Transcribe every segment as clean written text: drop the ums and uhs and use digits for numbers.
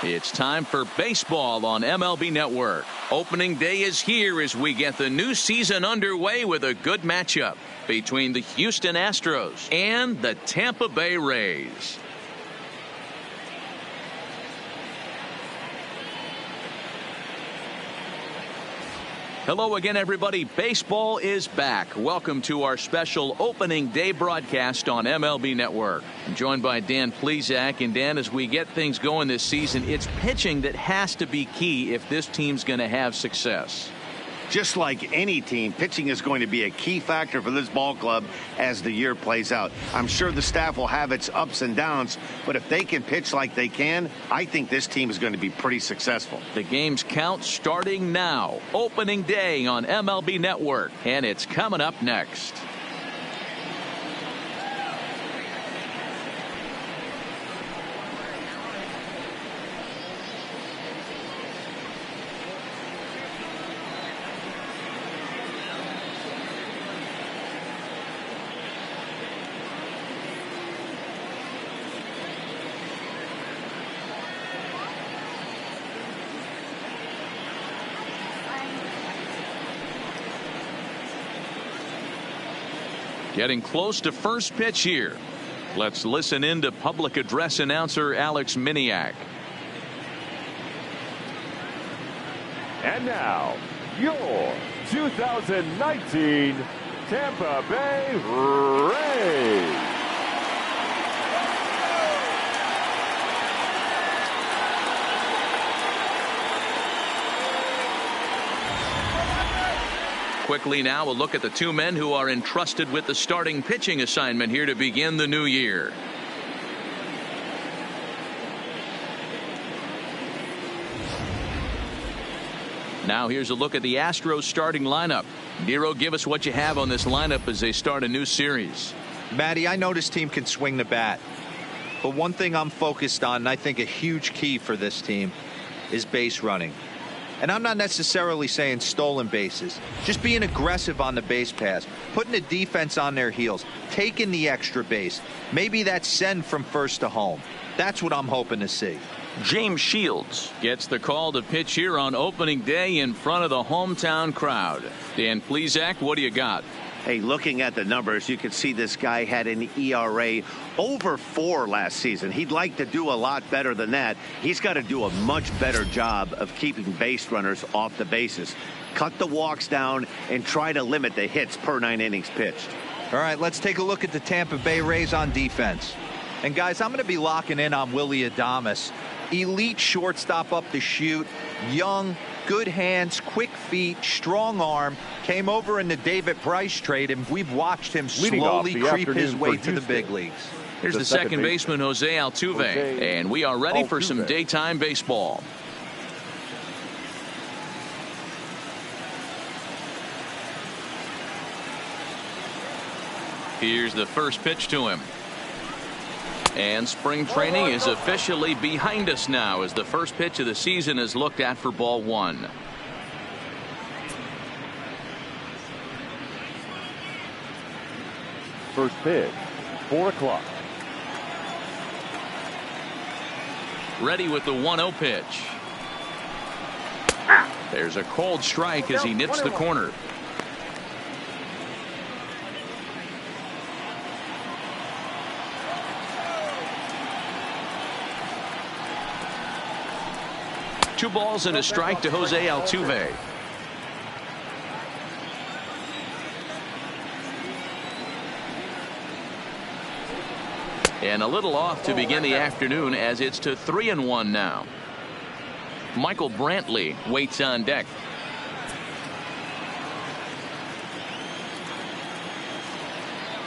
It's time for baseball on MLB Network. Opening day is here as we get the new season underway with a good matchup between the Houston Astros and the Tampa Bay Rays. Hello again, everybody. Baseball is back. Welcome to our special opening day broadcast on MLB Network. I'm joined by Dan Plesac. And Dan, as we get things going this season, it's pitching that has to be key if this team's going to have success. Just like any team, pitching is going to be a key factor for this ball club as the year plays out. I'm sure the staff will have its ups and downs, but if they can pitch like they can, I think this team is going to be pretty successful. The game's count starting now. Opening day on MLB Network, and it's coming up next. Getting close to first pitch here. Let's listen in to public address announcer Alex Miniak. And now, your 2019 Tampa Bay Rays. Quickly now, a look at the two men who are entrusted with the starting pitching assignment here to begin the new year. Now here's a look at the Astros starting lineup. Nero, give us what you have on this lineup as they start a new series. Matty, I know this team can swing the bat, but one thing I'm focused on, and I think a huge key for this team, is base running. And I'm not necessarily saying stolen bases, just being aggressive on the base pass, putting the defense on their heels, taking the extra base. Maybe that send from first to home. That's what I'm hoping to see. James Shields gets the call to pitch here on opening day in front of the hometown crowd. Dan Plesac, what do you got? Hey, looking at the numbers, you can see this guy had an ERA over 4 last season. He'd like to do a lot better than that. He's got to do a much better job of keeping base runners off the bases. Cut the walks down and try to limit the hits per 9 innings pitched. All right, let's take a look at the Tampa Bay Rays on defense. And guys, I'm going to be locking in on Willy Adames. Elite shortstop up the chute, young, good hands, quick feet, strong arm. Came over in the David Price trade, and we've watched him slowly creep his way to the big leagues. Here's the second baseman, Jose Altuve, and we are ready for some daytime baseball. Here's the first pitch to him. And spring training is officially behind us now as the first pitch of the season is looked at for ball one. First pitch, 4 o'clock. Ready with the 1-0 pitch. There's a cold strike as he nits the corner. Two balls and a strike to Jose Altuve. And a little off to begin the afternoon as it's to 3-1 now. Michael Brantley waits on deck.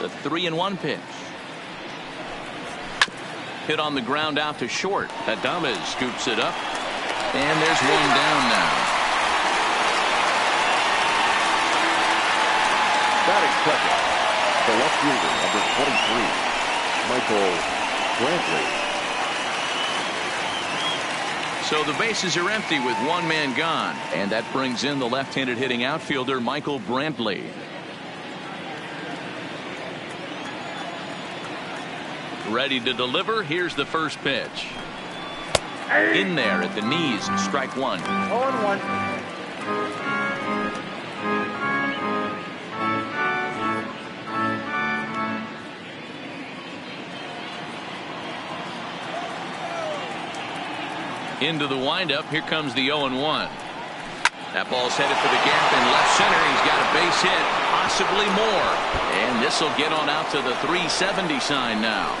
The 3-1 pitch. Hit on the ground out to short. Adames scoops it up. And there's one down now. Batting second, the left fielder, number 23, Michael Brantley. So the bases are empty with one man gone, and that brings in the left-handed hitting outfielder Michael Brantley. Ready to deliver. Here's the first pitch. In there at the knees, strike one. 0-1. Into the windup. Here comes the 0-1. That ball's headed for the gap in left center. He's got a base hit, possibly more. And this will get on out to the 370 sign now.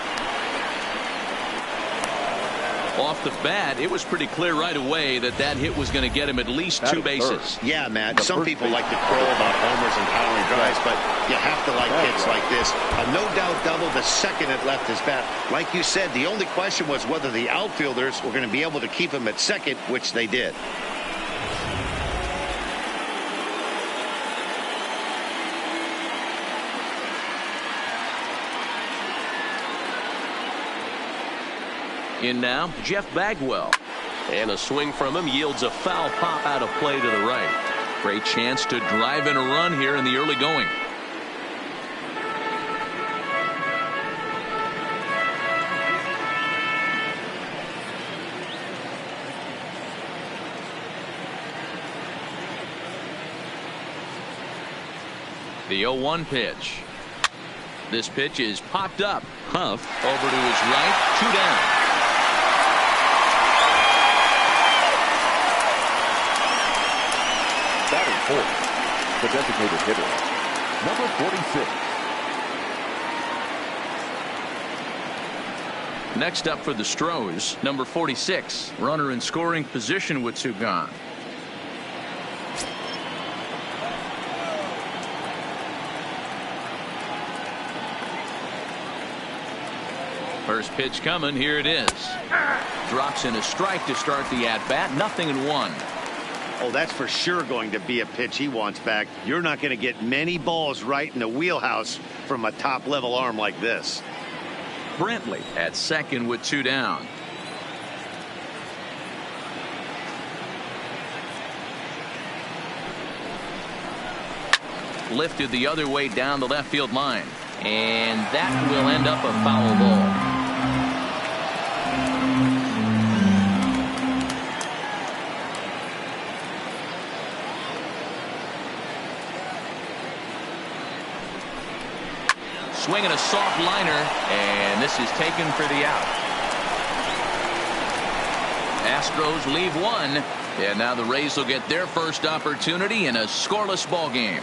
Off the bat, it was pretty clear right away that that hit was going to get him at least 2 bases. Yeah, Matt. Some people like to crow about homers and powering drives, but you have to like hits like this. A no-doubt double the second it left his bat. Like you said, the only question was whether the outfielders were going to be able to keep him at second, which they did. In now, Jeff Bagwell. And a swing from him yields a foul pop out of play to the right. Great chance to drive in a run here in the early going. The 0-1 pitch. This pitch is popped up. Huff over to his right. 2 down. Batting fourth, the designated hitter, number 46. Next up for the Astros, number 46. Runner in scoring position with 2 gone. First pitch coming. Here it is. Drops in a strike to start the at-bat. 0-1. Oh, that's for sure going to be a pitch he wants back. You're not going to get many balls right in the wheelhouse from a top-level arm like this. Brantley at second with 2 down. Lifted the other way down the left field line. And that will end up a foul ball. Swinging a soft liner, and this is taken for the out. Astros leave 1, and now the Rays will get their first opportunity in a scoreless ball game.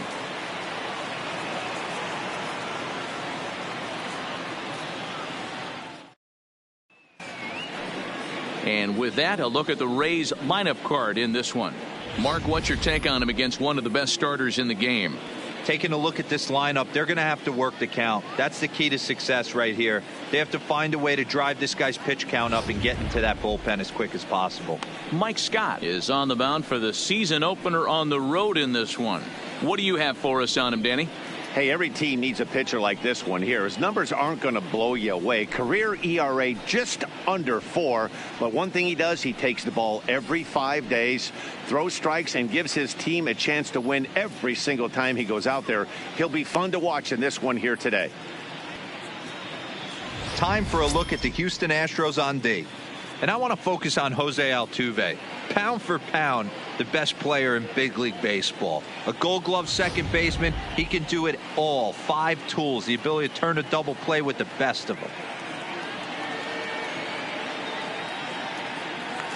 And with that, a look at the Rays lineup card in this one. Mark, what's your take on him against one of the best starters in the game? Taking a look at this lineup, they're going to have to work the count. That's the key to success right here. They have to find a way to drive this guy's pitch count up and get into that bullpen as quick as possible. Mike Scott is on the mound for the season opener on the road in this one. What do you have for us on him, Danny? Hey, every team needs a pitcher like this one here. His numbers aren't going to blow you away. Career ERA just under 4. But one thing he does, he takes the ball every 5 days, throws strikes, and gives his team a chance to win every single time he goes out there. He'll be fun to watch in this one here today. Time for a look at the Houston Astros on D. And I want to focus on Jose Altuve. Pound for pound, the best player in big league baseball. A Gold Glove second baseman, he can do it all. 5 tools, the ability to turn a double play with the best of them.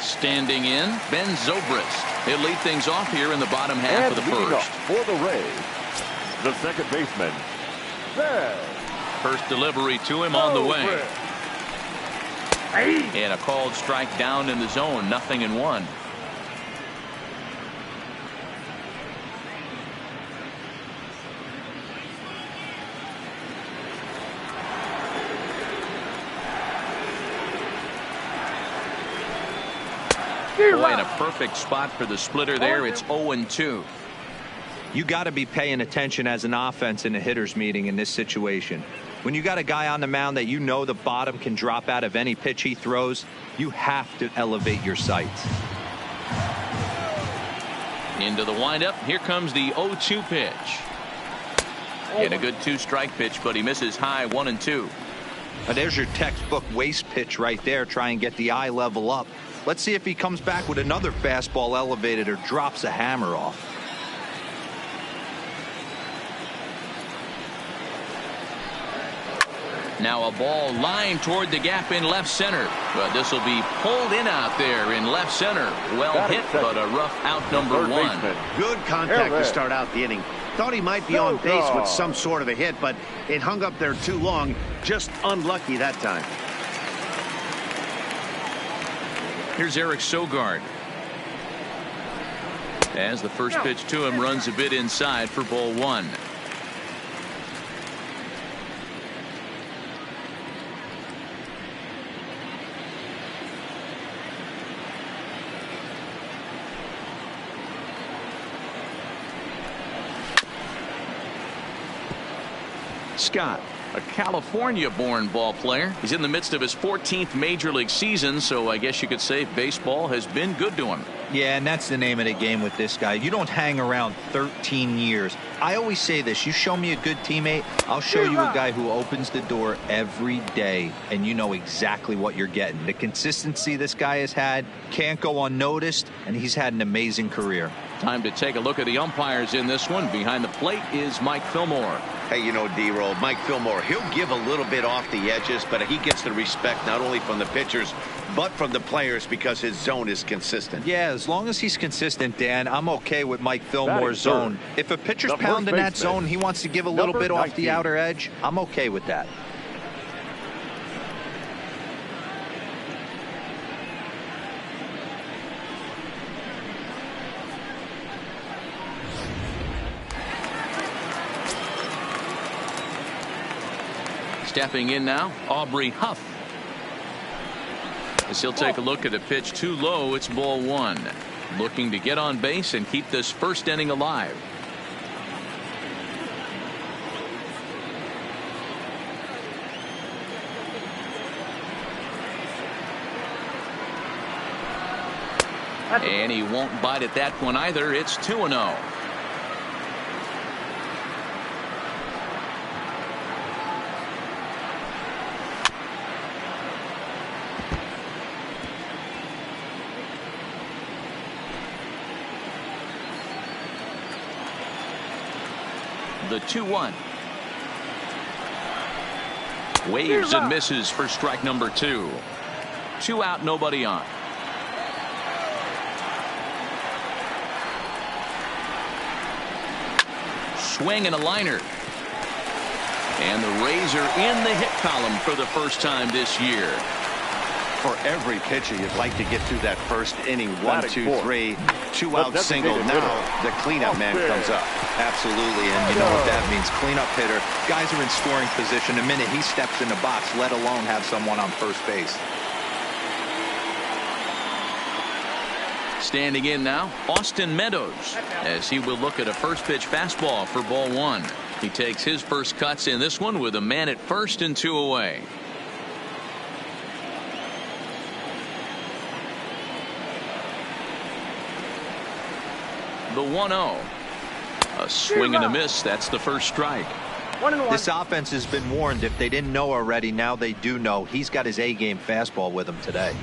Standing in, Ben Zobrist. He'll lead things off here in the bottom half of the leading first. up for the Rays, the second baseman, Ben. First delivery to him on the way. And a called strike down in the zone. 0-1. Boy, in a perfect spot for the splitter there. It's 0-2. You got to be paying attention as an offense in a hitter's meeting in this situation. When you got a guy on the mound that you know the bottom can drop out of any pitch he throws, you have to elevate your sights. Into the windup. Here comes the 0-2 pitch. And a good 2-strike pitch, but he misses high. 1-2. Now there's your textbook waste pitch right there. Try and get the eye level up. Let's see if he comes back with another fastball elevated or drops a hammer off. Now a ball lined toward the gap in left center. But this will be pulled in out there in left center. Well hit, but a rough out number one. Good contact to start out the inning. Thought he might be on base with some sort of a hit, but it hung up there too long. Just unlucky that time. Here's Eric Sogard. As the first pitch to him runs a bit inside for ball one. Scott, a California-born ball player. He's in the midst of his 14th major league season, so I guess you could say baseball has been good to him. Yeah, and that's the name of the game with this guy. You don't hang around 13 years. I always say this, you show me a good teammate, I'll show you a guy who opens the door every day, and you know exactly what you're getting. The consistency this guy has had can't go unnoticed, and he's had an amazing career. Time to take a look at the umpires in this one. Behind the plate is Mike Fillmore. Hey, you know, D-Roll, Mike Fillmore, he'll give a little bit off the edges, but he gets the respect not only from the pitchers, but from the players because his zone is consistent. Yeah, as long as he's consistent, Dan, I'm okay with Mike Fillmore's zone. If a pitcher's pounding that zone, he wants to give a little bit off the outer edge, I'm okay with that. Stepping in now, Aubrey Huff. As he'll take a look at a pitch too low, it's ball one. Looking to get on base and keep this first inning alive. And he won't bite at that one either. It's 2-0. The 2-1. Waves and misses for strike number two. 2 out, nobody on. Swing and a liner. And the Rays are in the hit column for the first time this year. For every pitcher, you'd like to get through that first inning. 1, 2, 3, 2 out single. Now the cleanup man comes up. Absolutely, and you know what that means. Cleanup hitter. Guys are in scoring position the minute he steps in the box, let alone have someone on first base. Standing in now, Austin Meadows, as he will look at a first pitch fastball for ball one. He takes his first cuts in this one with a man at first and 2 away. The 1-0. A swing and a miss. That's the first strike. This offense has been warned. If they didn't know already, now they do know. He's got his A-game fastball with him today.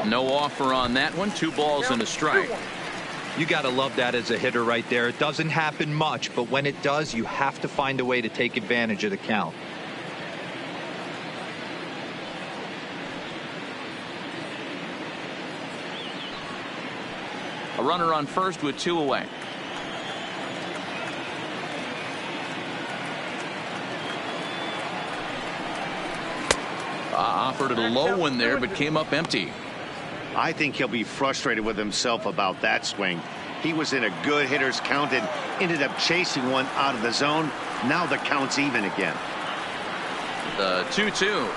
No offer on that one. 2 balls and a strike. You got to love that as a hitter right there. It doesn't happen much, but when it does, you have to find a way to take advantage of the count. A runner on first with 2 away. Offered it a low one there, but came up empty. I think he'll be frustrated with himself about that swing. He was in a good hitter's count and ended up chasing one out of the zone. Now the count's even again. The 2-2.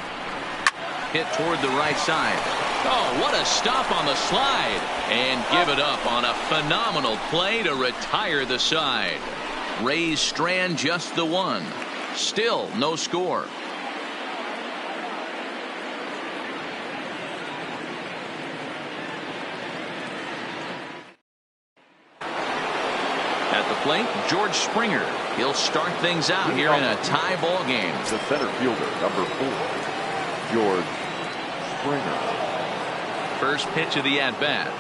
Hit toward the right side. Oh, what a stop on the slide. And give it up on a phenomenal play to retire the side. Rays strand just the one. Still no score. plate, George Springer. He'll start things out here in a tie ball game. The center fielder, number 4, George Springer. First pitch of the at-bat.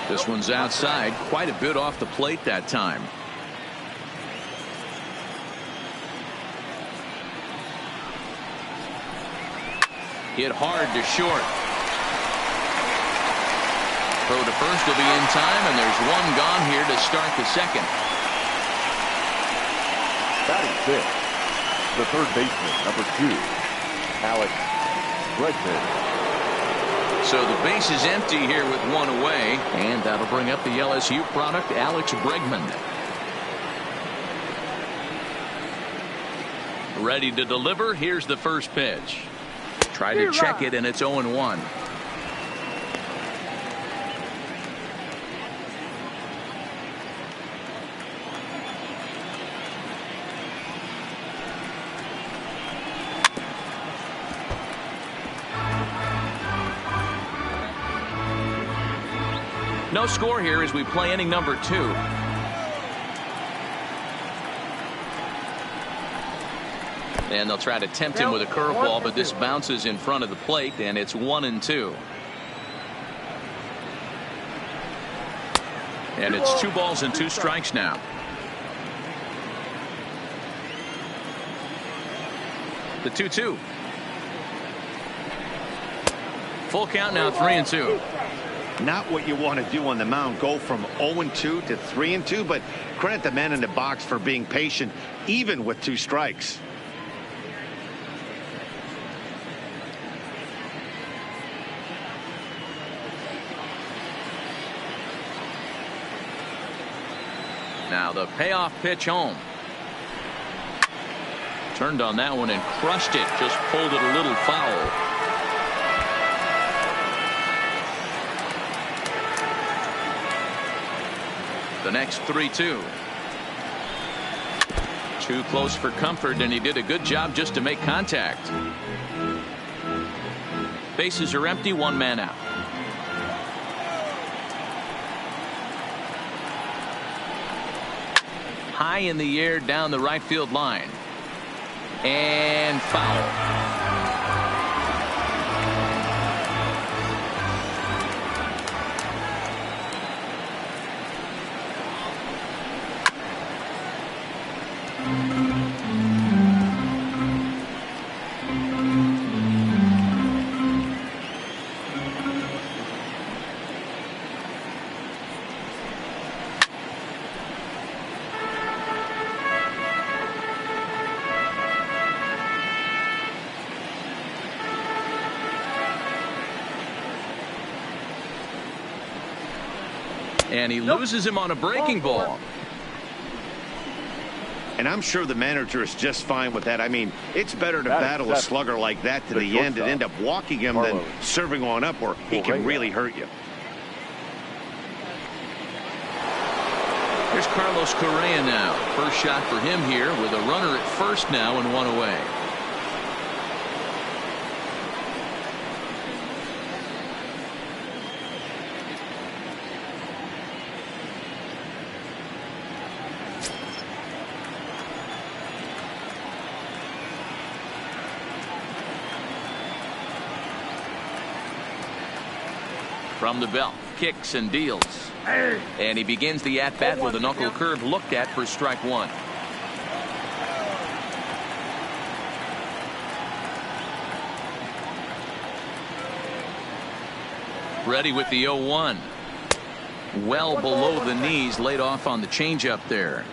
This one's outside, quite a bit off the plate that time. Hit hard to short. Throw to first will be in time, and there's one gone here to start the second. Batting fifth, the third baseman, number 2, Alex Bregman. So the base is empty here with one away, and that'll bring up the LSU product, Alex Bregman. Ready to deliver. Here's the first pitch. Try to check it, and it's 0-1. No score here as we play inning number 2. And they'll try to tempt him with a curveball, but this bounces in front of the plate, and it's 1-2. And it's 2 balls and 2 strikes now. The 2-2. Full count now, 3-2. Not what you want to do on the mound, go from 0-2 to 3-2, but credit the man in the box for being patient even with 2 strikes. Now the payoff pitch home. Turned on that one and crushed it. Just pulled it a little foul. The next 3-2. Too close for comfort, and he did a good job just to make contact. Bases are empty, 1 man out. High in the air down the right field line. And foul. And he loses him on a breaking ball. And I'm sure the manager is just fine with that. I mean, it's better to battle a slugger like that to the end and end up walking him than serving on up where he can really hurt you. Here's Carlos Correa now. First shot for him here with a runner at first now and 1 away. From the belt, kicks and deals. And he begins the at-bat with a knuckle curve looked at for strike 1. Ready with the 0-1. Well below the knees, laid off on the changeup there.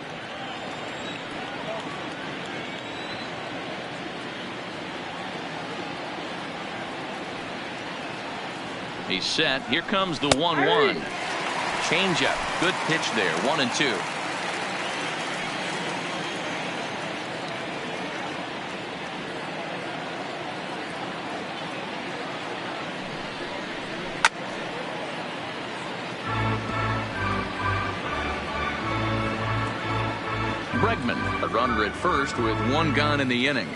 He's set. Here comes the 1-1. Changeup. Good pitch there. 1-2. Bregman, a runner at first with 1 gone in the inning.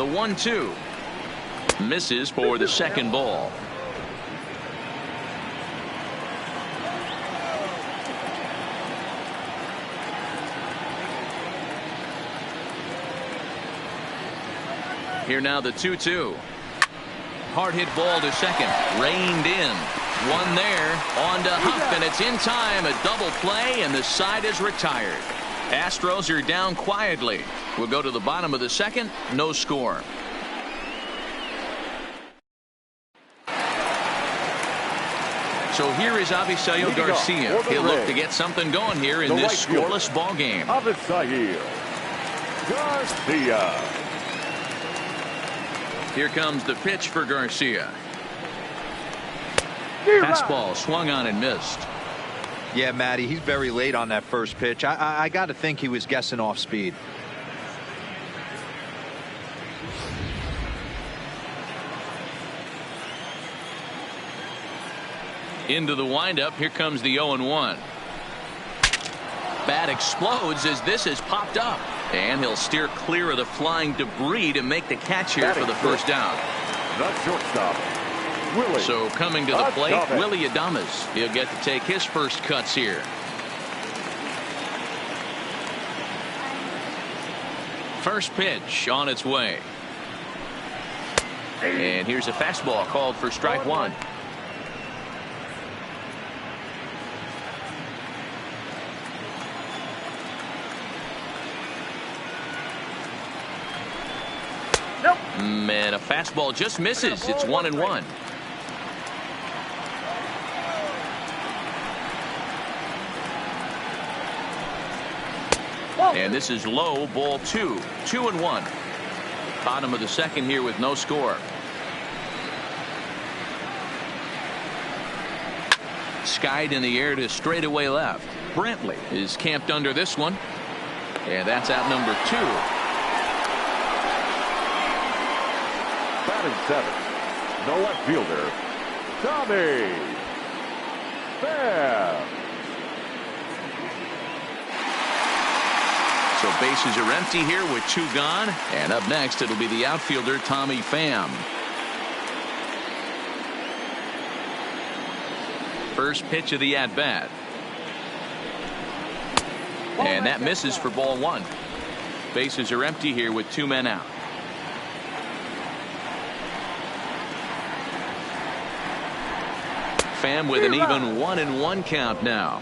1-2. Misses for the second ball. Here now the 2-2. Hard hit ball to second. Reined in. One there. On to Huff, and it's in time. A double play, and the side is retired. Astros are down quietly. We'll go to the bottom of the second. No score. So here is Avisail Garcia. He'll look to get something going here in this scoreless ball game. Avisail Garcia. Here comes the pitch for Garcia. Fastball swung on and missed. Yeah, Matty, he's very late on that first pitch. I got to think he was guessing off speed. Into the windup. Here comes the 0-1. Bat explodes as this has popped up. And he'll steer clear of the flying debris to make the catch here for the first down. The shortstop, Willie. So coming to the plate, Willie Adames. He'll get to take his first cuts here. First pitch on its way. And here's a fastball called for strike one. And a fastball just misses. It's 1-1. And this is low, ball 2. 2-1. Bottom of the second here with no score. Skied in the air to straightaway left. Brantley is camped under this one. And that's out number 2. Batting seventh, the left fielder, Tommy Pham. So bases are empty here with 2 gone. And up next, it'll be the outfielder, Tommy Pham. First pitch of the at-bat. And that misses for ball 1. Bases are empty here with 2 men out. Pham with an even 1-1 count now.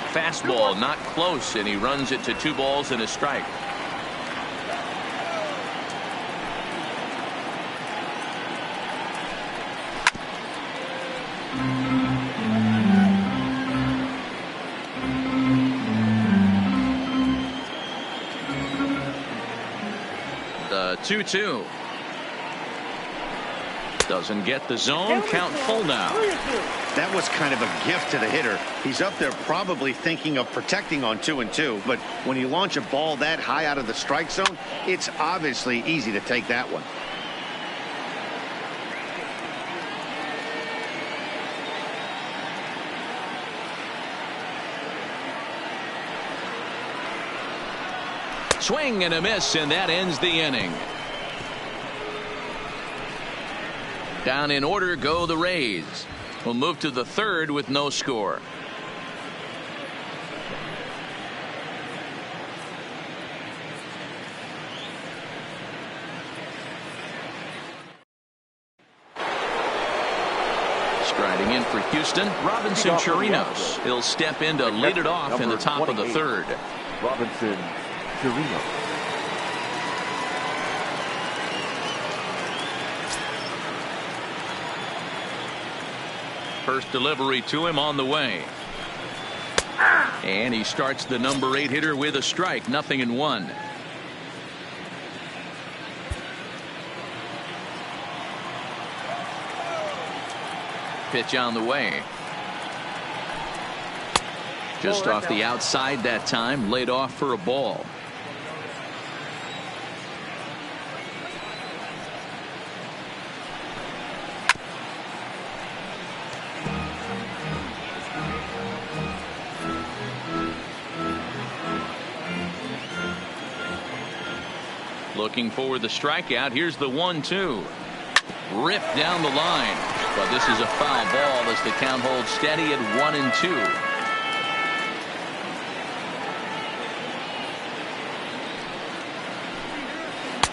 Fastball not close, and he runs it to 2 balls and a strike. The 2-2. Doesn't get the zone. Count full now. That was kind of a gift to the hitter. He's up there probably thinking of protecting on 2-2, but when you launch a ball that high out of the strike zone, it's obviously easy to take that one. Swing and a miss, and that ends the inning. Down in order go the Rays. We'll move to the third with no score. Striding in for Houston, Robinson Chirinos. He'll step in to lead it off in the top of the third. Robinson Chirinos. First delivery to him on the way. And he starts the number 8 hitter with a strike. 0-1. Pitch on the way. Just off the outside that time. Laid off for a ball. Looking for the strikeout. Here's the 1-2. Ripped down the line. But this is a foul ball as the count holds steady at 1-2.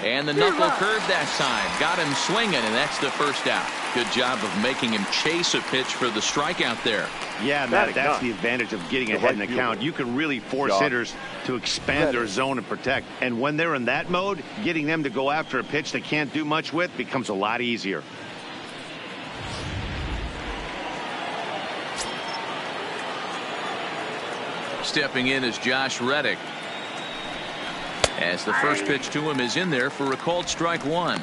And the knuckle curve that time. Got him swinging, and that's the first out. Good job of making him chase a pitch for the strikeout there. Yeah, Matt, that's the advantage of getting ahead in the count. You can really force hitters to expand their zone and protect. And when they're in that mode, getting them to go after a pitch they can't do much with becomes a lot easier. Stepping in is Josh Reddick. As the first pitch to him is in there for a called strike one.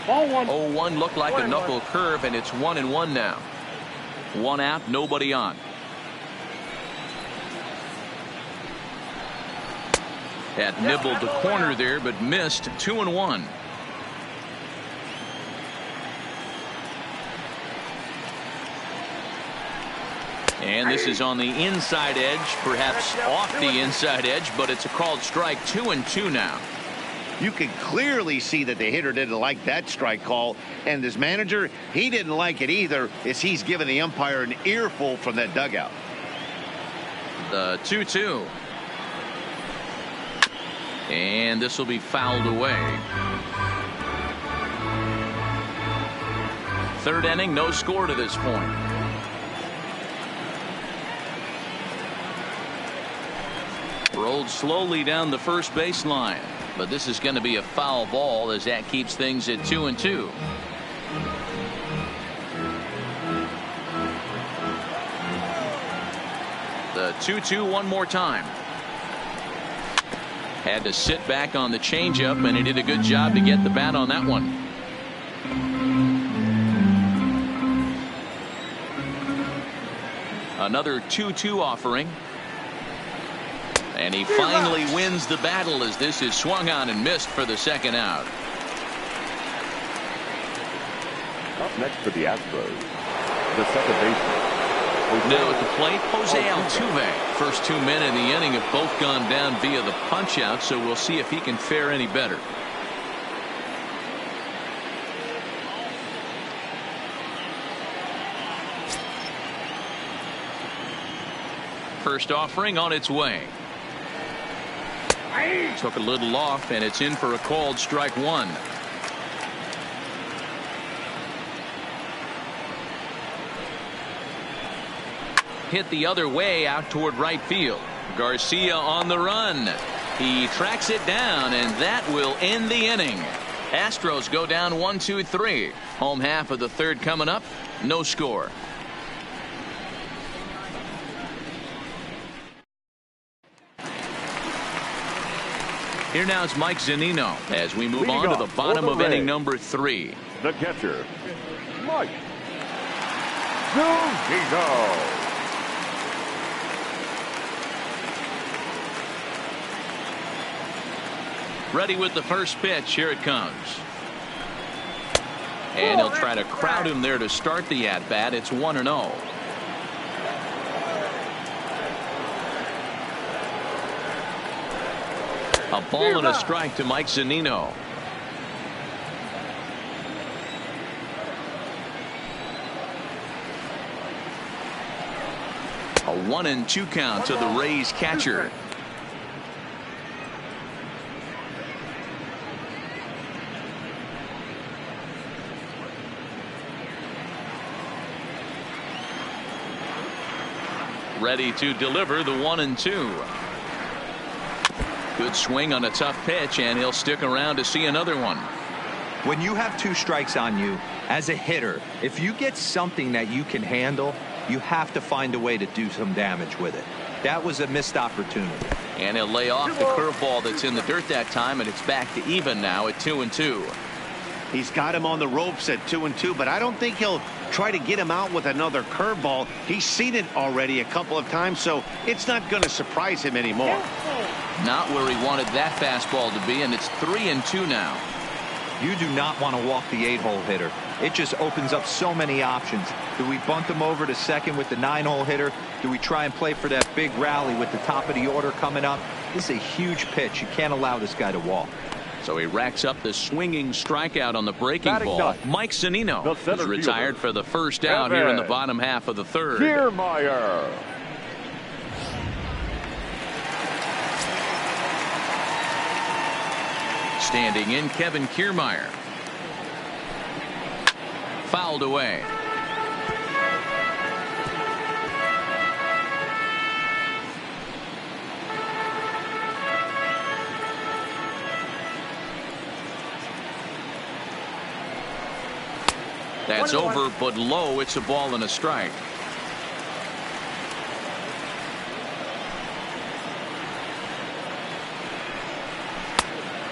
Ball one. 0-1 looked like a knuckle curve, and it's 1-1 now. One out, nobody on. Had nibbled the corner there, but missed. 2-1. And this is on the inside edge, perhaps off the inside edge, but it's a called strike. 2-2 now. You can clearly see that the hitter didn't like that strike call, and his manager, he didn't like it either, as he's given the umpire an earful from that dugout. The 2-2. And this will be fouled away. Third inning, no score to this point. Rolled slowly down the first baseline, but this is going to be a foul ball as that keeps things at 2-2. The 2-2 one more time. Had to sit back on the changeup, and he did a good job to get the bat on that one. Another 2-2 offering. And he finally wins the battle as this is swung on and missed for the second out. Up next for the Astros, the second baseman. Now at the plate, Jose Altuve. First 2 men in the inning have both gone down via the punch out, so we'll see if he can fare any better. First offering on its way. Took a little off, and it's in for a called strike one. Hit the other way out toward right field. Garcia on the run. He tracks it down, and that will end the inning. Astros go down 1-2-3. Home half of the third coming up. No score. Here now is Mike Zunino as we move on to the bottom of inning number 3. The catcher, Mike Zunino. Ready with the first pitch. Here it comes. And he'll try to crowd him there to start the at-bat. It's 1-0. A ball and a strike to Mike Zunino. A 1-2 count to the Rays catcher. Ready to deliver the 1-2. Good swing on a tough pitch, and he'll stick around to see another one. When you have 2 strikes on you, as a hitter, if you get something that you can handle, you have to find a way to do some damage with it. That was a missed opportunity. And he'll lay off the curveball that's in the dirt that time, and it's back to even now at 2-2. He's got him on the ropes at 2-2, but I don't think he'll try to get him out with another curveball. He's seen it already a couple of times, so it's not going to surprise him anymore. Not where he wanted that fastball to be, and it's 3-2 now. You do not want to walk the 8-hole hitter. It just opens up so many options. Do we bunt them over to second with the 9-hole hitter? Do we try and play for that big rally with the top of the order coming up? This is a huge pitch. You can't allow this guy to walk. So he racks up the swinging strikeout on the breaking Batting ball. ninth, Mike Zunino is retired for the first out here in the bottom half of the third. Kiermaier. Standing in, Kevin Kiermaier. Fouled away. That's over, but low. It's a ball and a strike.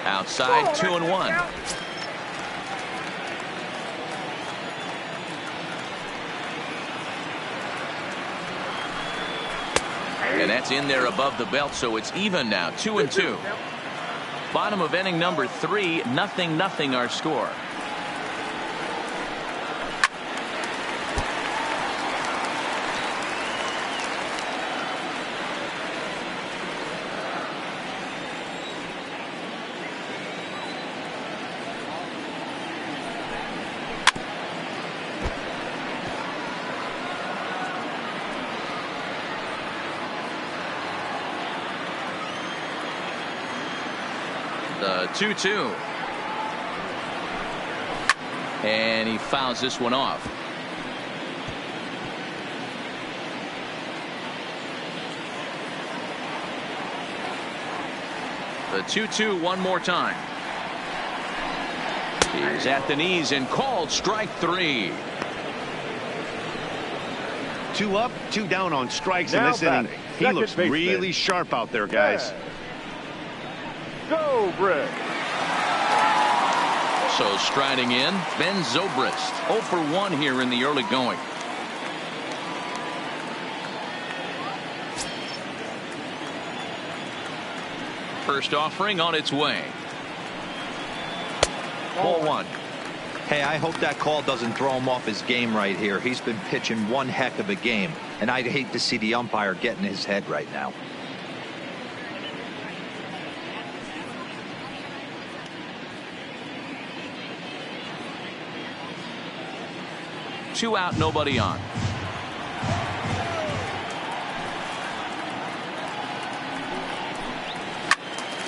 Outside, 2-1. And that's in there above the belt, so it's even now, 2-2. Bottom of inning number 3, 0-0 our score. The 2-2. And he fouls this one off. The 2-2 one more time. He's at the knees and called strike 3. 2 up, 2 down on strikes Now in this inning. batting, He looks second really baseman. sharp out there, guys. Zobrist. So striding in, Ben Zobrist, 0 for 1 here in the early going. First offering on its way. Ball 1. Hey, I hope that call doesn't throw him off his game right here. He's been pitching one heck of a game, and I'd hate to see the umpire get in his head right now. Two out, nobody on.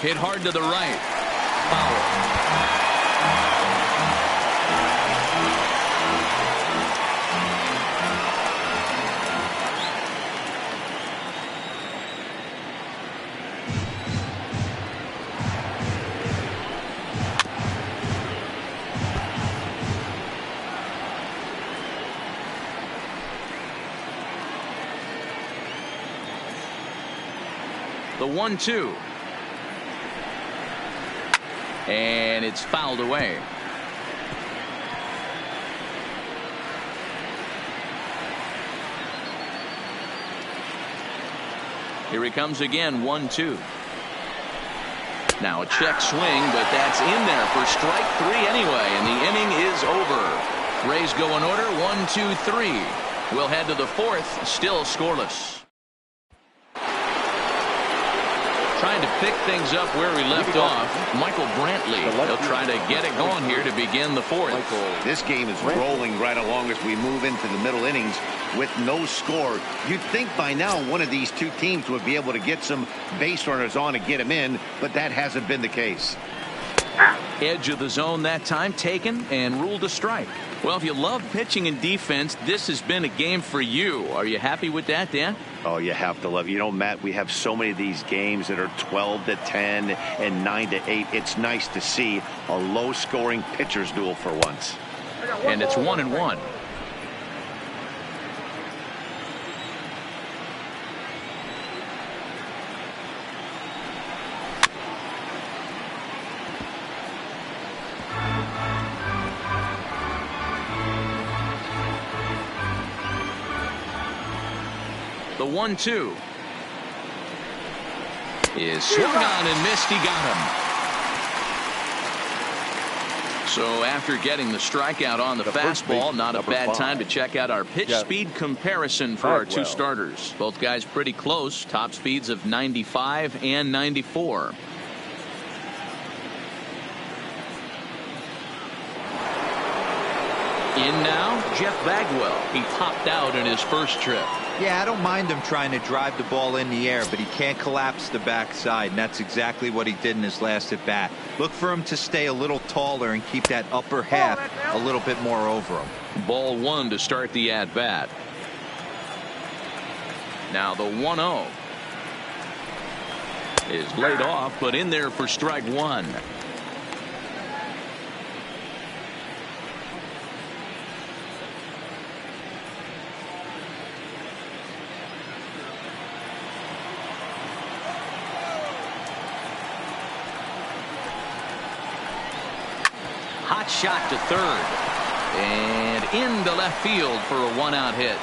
Hit hard to the right. Foul. The 1-2. And it's fouled away. Here he comes again, 1-2. Now a check swing, but that's in there for strike 3 anyway, and the inning is over. Rays go in order, 1-2-3. We'll head to the 4th, still scoreless. Trying to pick things up where we left off. Michael Brantley. He'll try to get it going here to begin the 4th. This game is rolling right along as we move into the middle innings with no score. You'd think by now one of these two teams would be able to get some base runners on and get them in, but that hasn't been the case. Edge of the zone that time taken and ruled a strike. Well, if you love pitching and defense, this has been a game for you. Are you happy with that, Dan? Oh, you have to love it. You know, Matt, we have so many of these games that are 12-10 and 9-8. It's nice to see a low-scoring pitcher's duel for once. And it's 1-1. The 1-2 is swung on and missed. He got him. So after getting the strikeout on the fastball, not a bad time to check out our pitch speed comparison for our two starters. Both guys pretty close, top speeds of 95 and 94. In now, Jeff Bagwell. He topped out in his first trip. Yeah, I don't mind him trying to drive the ball in the air, but he can't collapse the backside, and that's exactly what he did in his last at bat. Look for him to stay a little taller and keep that upper half a little bit more over him. Ball one to start the at bat. Now the 1-0 is laid off, but in there for strike one. Hot shot to third and into left field for a one-out hit.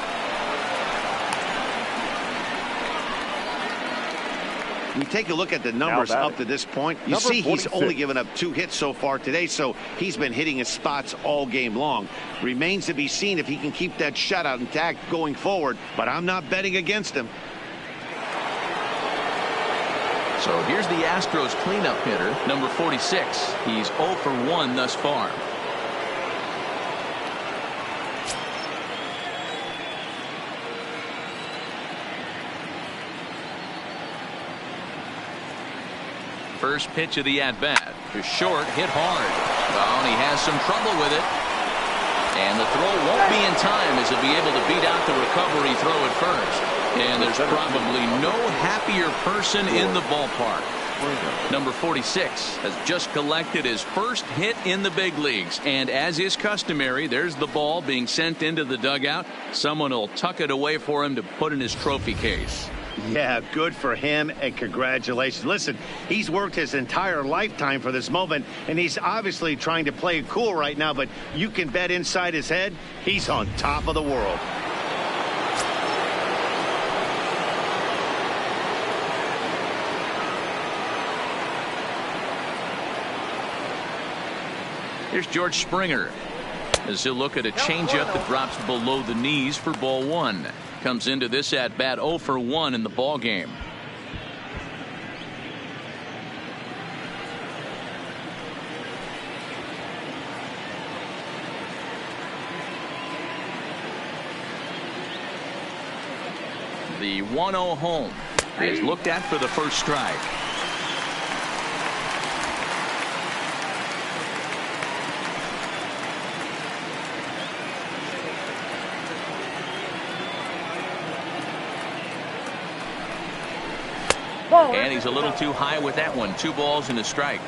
We take a look at the numbers up to this point. You see he's only given up 2 hits so far today, so he's been hitting his spots all game long. Remains to be seen if he can keep that shutout intact going forward, but I'm not betting against him. So here's the Astros cleanup hitter, number 46. He's 0 for 1 thus far. First pitch of the at-bat. To short, hit hard. Oh, and he has some trouble with it. And the throw won't be in time as he'll be able to beat out the recovery throw at first. And there's probably no happier person in the ballpark. Number 46 has just collected his first hit in the big leagues. And as is customary, there's the ball being sent into the dugout. Someone will tuck it away for him to put in his trophy case. Yeah, good for him, and congratulations. Listen, he's worked his entire lifetime for this moment, and he's obviously trying to play it cool right now, but you can bet inside his head, he's on top of the world. Here's George Springer as he'll look at a changeup that drops below the knees for ball one. Comes into this at bat 0 for 1 in the ball game. The 1-0 home is looked at for the first strike. And he's a little too high with that one. 2 balls and a strike.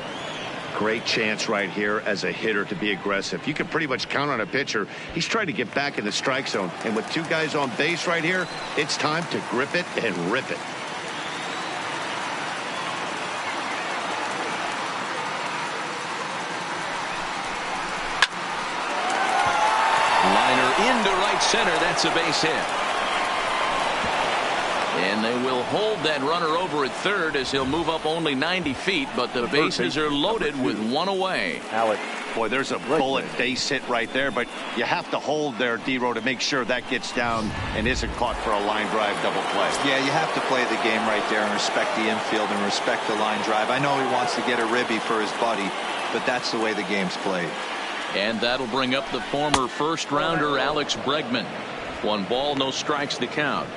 Great chance right here as a hitter to be aggressive. You can pretty much count on a pitcher. He's trying to get back in the strike zone. And with 2 guys on base right here, it's time to grip it and rip it. Liner into right center. That's a base hit. And they will hold that runner over at third as he'll move up only 90 feet, but the bases are loaded with 1 away. Alex, boy, there's a bullet base hit right there, but you have to hold there, D-Row, to make sure that gets down and isn't caught for a line drive double play. Yeah, you have to play the game right there and respect the infield and respect the line drive. I know he wants to get a ribby for his buddy, but that's the way the game's played. And that'll bring up the former first-rounder Alex Bregman. 1 ball, no strikes to count.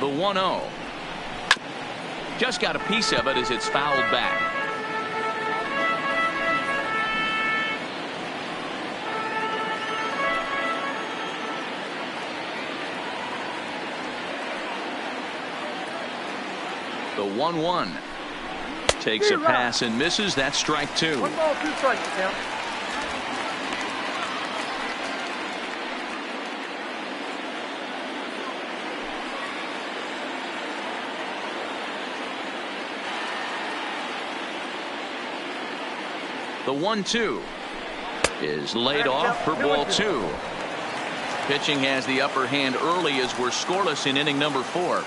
The 1-0. Just got a piece of it as it's fouled back. The 1-1 takes a pass and misses. That's strike 2. 1 ball, 2 strikes now. The 1-2 is laid off for ball 2. pitching has the upper hand early as we're scoreless in inning number 4.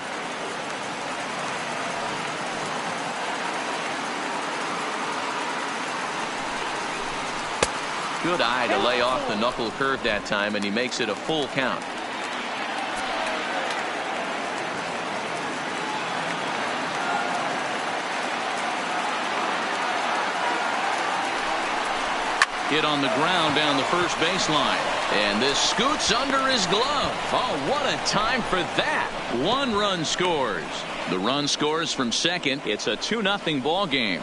Good eye to lay off the knuckle curve that time, and he makes it a full count. Hit on the ground down the first baseline. And this scoots under his glove. Oh, what a time for that. 1 run scores. The run scores from second. It's a 2-0 ball game.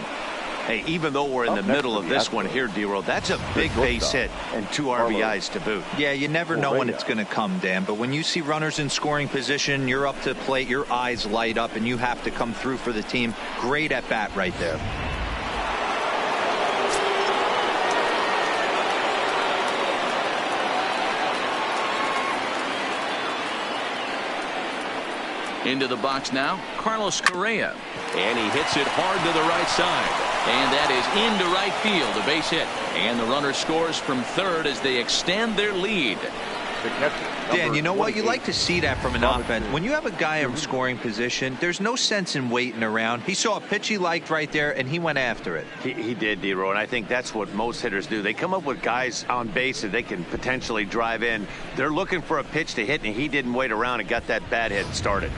Hey, even though we're in the middle of this one here, D-Roll, that's a big base hit and 2 RBIs to boot. Yeah, you never know when it's going to come, Dan. But when you see runners in scoring position, you're up to the plate, your eyes light up, and you have to come through for the team. Great at bat right there. Into the box now, Carlos Correa. And he hits it hard to the right side. And that is into right field, a base hit. And the runner scores from third as they extend their lead. Dan, you know what? You like to see that from an offense. When you have a guy in scoring position, there's no sense in waiting around. He saw a pitch he liked right there, and he went after it. He did, D-Roll, and I think that's what most hitters do. They come up with guys on base that they can potentially drive in. They're looking for a pitch to hit, and he didn't wait around and got that bad hit started.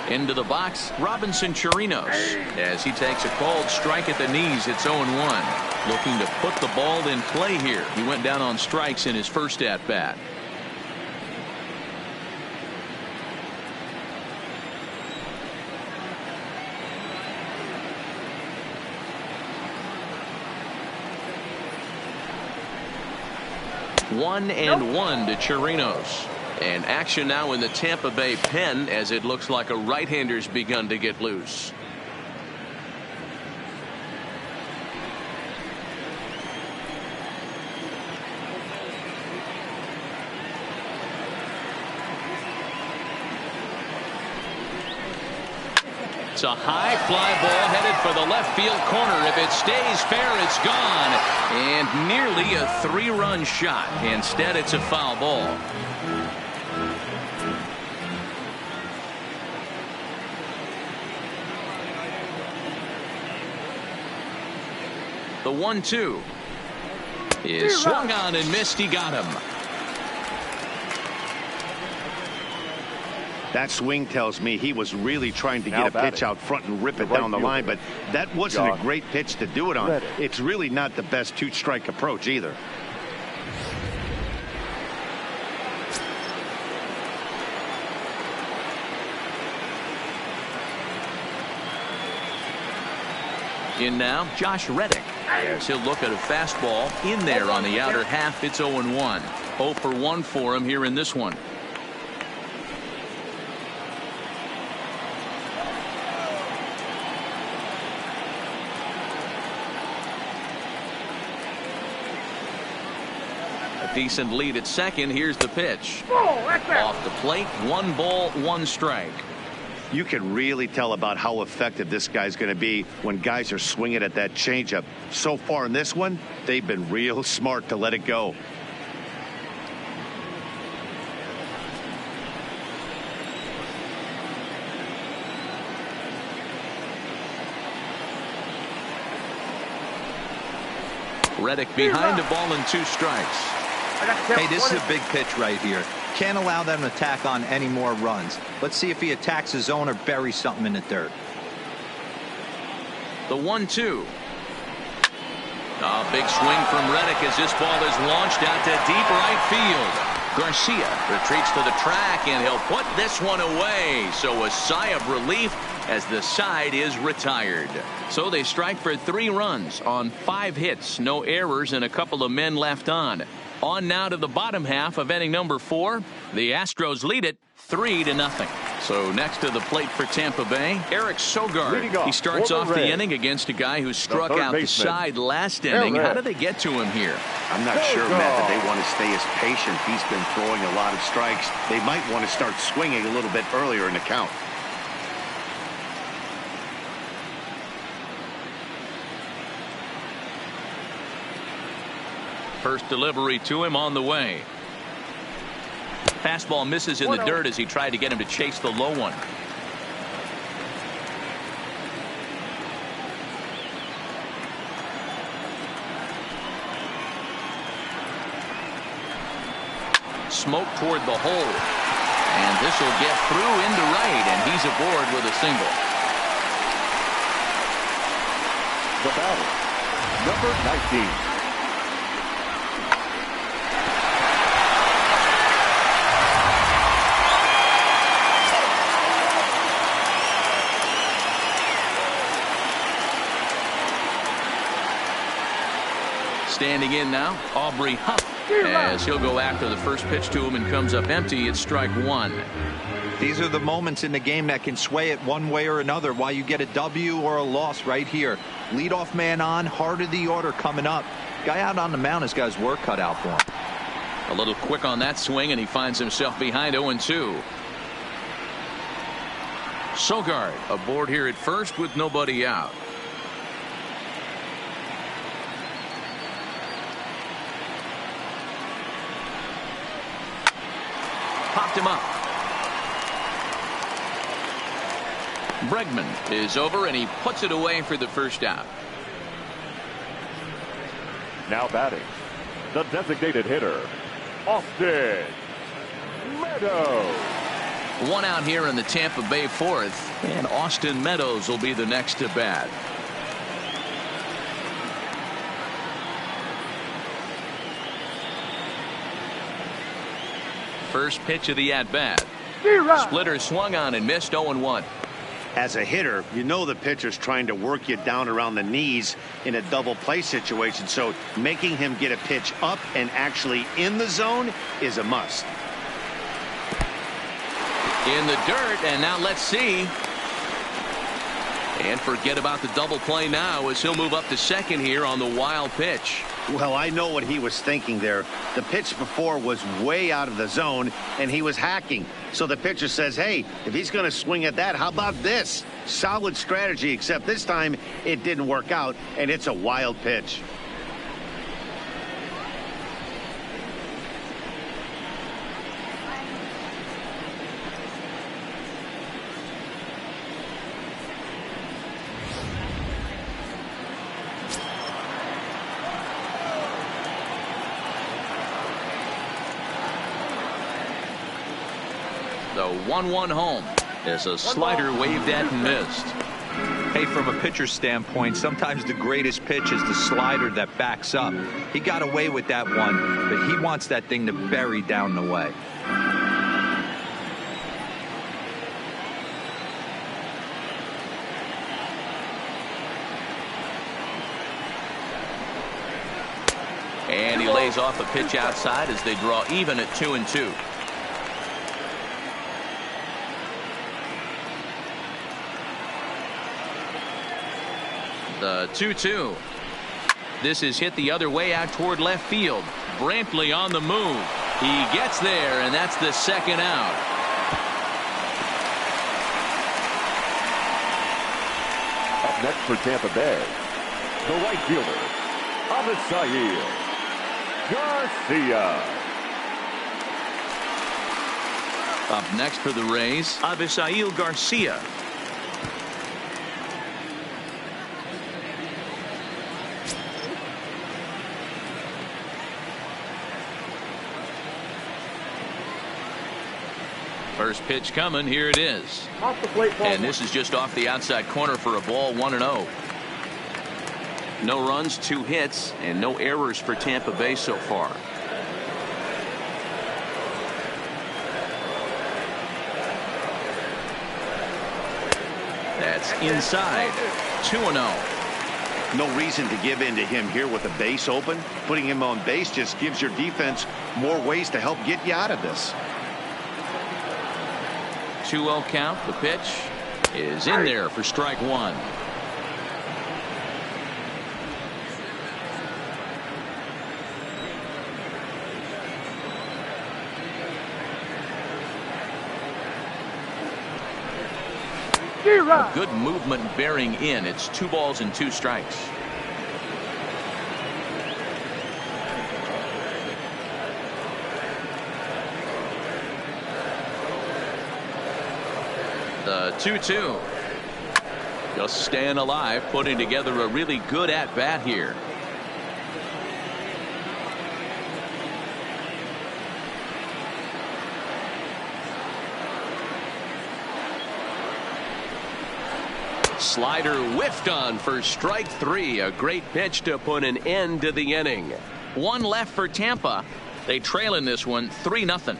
Into the box, Robinson Chirinos. As he takes a called strike at the knees, it's 0-1. Looking to put the ball in play here. He went down on strikes in his first at-bat. One and one to Chirinos. And action now in the Tampa Bay pen as it looks like a right-hander's begun to get loose. It's a high fly ball headed for the left field corner. If it stays fair, it's gone. And nearly a 3-run shot. Instead, it's a foul ball. The 1-2 is swung on and missed. He got him. That swing tells me he was really trying to get a pitch out front and rip it down the line, but that wasn't a great pitch to do it on. It's really not the best 2-strike approach either. In now, Josh Reddick. As he'll look at a fastball in there on the outer half. It's 0-1. 0 for 1 for him here in this one. A decent lead at second. Here's the pitch. Off the plate. 1 ball, 1 strike. You can really tell about how effective this guy's going to be when guys are swinging at that changeup. So far in this one, they've been real smart to let it go. Reddick behind a ball and 2 strikes. Hey, this is a big pitch right here. Can't allow them to tack on any more runs. Let's see if he attacks his zone or buries something in the dirt. The 1-2. A big swing from Reddick as this ball is launched out to deep right field. Garcia retreats to the track, and he'll put this one away. So a sigh of relief as the side is retired. So they strike for 3 runs on 5 hits. No errors and a couple of men left on. On now to the bottom half of inning number 4. The Astros lead it 3-0. So next to the plate for Tampa Bay, Eric Sogard. He starts off the inning against a guy who struck out the side last inning. How did they get to him here? I'm not sure, Matt, that they want to stay as patient. He's been throwing a lot of strikes. They might want to start swinging a little bit earlier in the count. First delivery to him on the way. Fastball misses in the dirt as he tried to get him to chase the low one. Smoke toward the hole. And this will get through into right, and he's aboard with a single. The batter, number 19. Standing in now, Aubrey Huff, as he'll go after the first pitch to him and comes up empty. It's strike one. These are the moments in the game that can sway it one way or another, why you get a W or a loss right here. Leadoff man on, heart of the order coming up. Guy out on the mound has got his work cut out for him. A little quick on that swing, and he finds himself behind 0-2. Sogard aboard here at first with nobody out. Popped him up. Bregman is over, and he puts it away for the first out. Now batting, the designated hitter, Austin Meadows. One out here in the Tampa Bay fourth, and Austin Meadows will be the next to bat. First pitch of the at-bat. Splitter swung on and missed. 0-1. As a hitter, you know the pitcher's trying to work you down around the knees in a double play situation, so making him get a pitch up and actually in the zone is a must. In the dirt, and now let's see. And forget about the double play now as he'll move up to second here on the wild pitch. Well, I know what he was thinking there. The pitch before was way out of the zone, and he was hacking. So the pitcher says, hey, if he's going to swing at that, how about this? Solid strategy, except this time it didn't work out, and it's a wild pitch. The 1-1 home as a slider waved at and missed. Hey, from a pitcher's standpoint, sometimes the greatest pitch is the slider that backs up. He got away with that one, but he wants that thing to bury down the way. And he lays off a pitch outside as they draw even at 2-2. The 2-2. This is hit the other way out toward left field. Brantley on the move. He gets there, and that's the second out. Up next for Tampa Bay, the right fielder, Avisail Garcia. Up next for the Rays, Avisail Garcia. First pitch coming. Here it is. And this is just off the outside corner for a ball. 1-0. No runs, 2 hits, and no errors for Tampa Bay so far. That's inside. 2-0. No reason to give in to him here with the base open. Putting him on base just gives your defense more ways to help get you out of this. 2-0 count. The pitch is in there for strike one. A good movement bearing in. It's 2 balls and 2 strikes. 2-2. Just staying alive, putting together a really good at bat here. Slider whiffed on for strike 3. A great pitch to put an end to the inning. One left for Tampa. They trail in this one 3-0.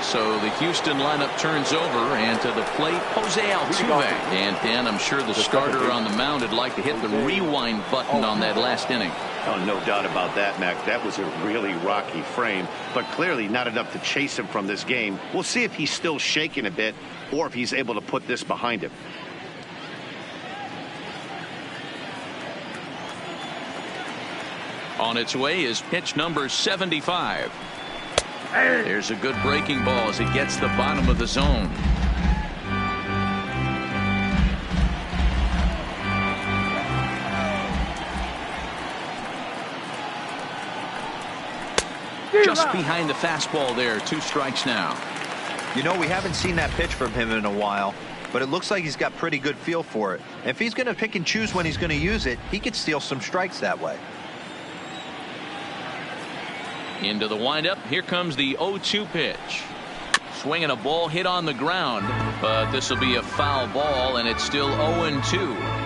So the Houston lineup turns over, and to the plate, Jose Altuve. And Dan, I'm sure the starter on the mound would like to hit the rewind button on that last inning. Oh, no doubt about that, Mac. That was a really rocky frame, but clearly not enough to chase him from this game. We'll see if he's still shaking a bit or if he's able to put this behind him. On its way is pitch number 75. There's a good breaking ball as it gets the bottom of the zone. Just behind the fastball there. 2 strikes now. You know, we haven't seen that pitch from him in a while, but it looks like he's got pretty good feel for it. If he's going to pick and choose when he's going to use it, he could steal some strikes that way. Into the windup. Here comes the 0-2 pitch. Swinging a ball hit on the ground, but this will be a foul ball, and it's still 0-2.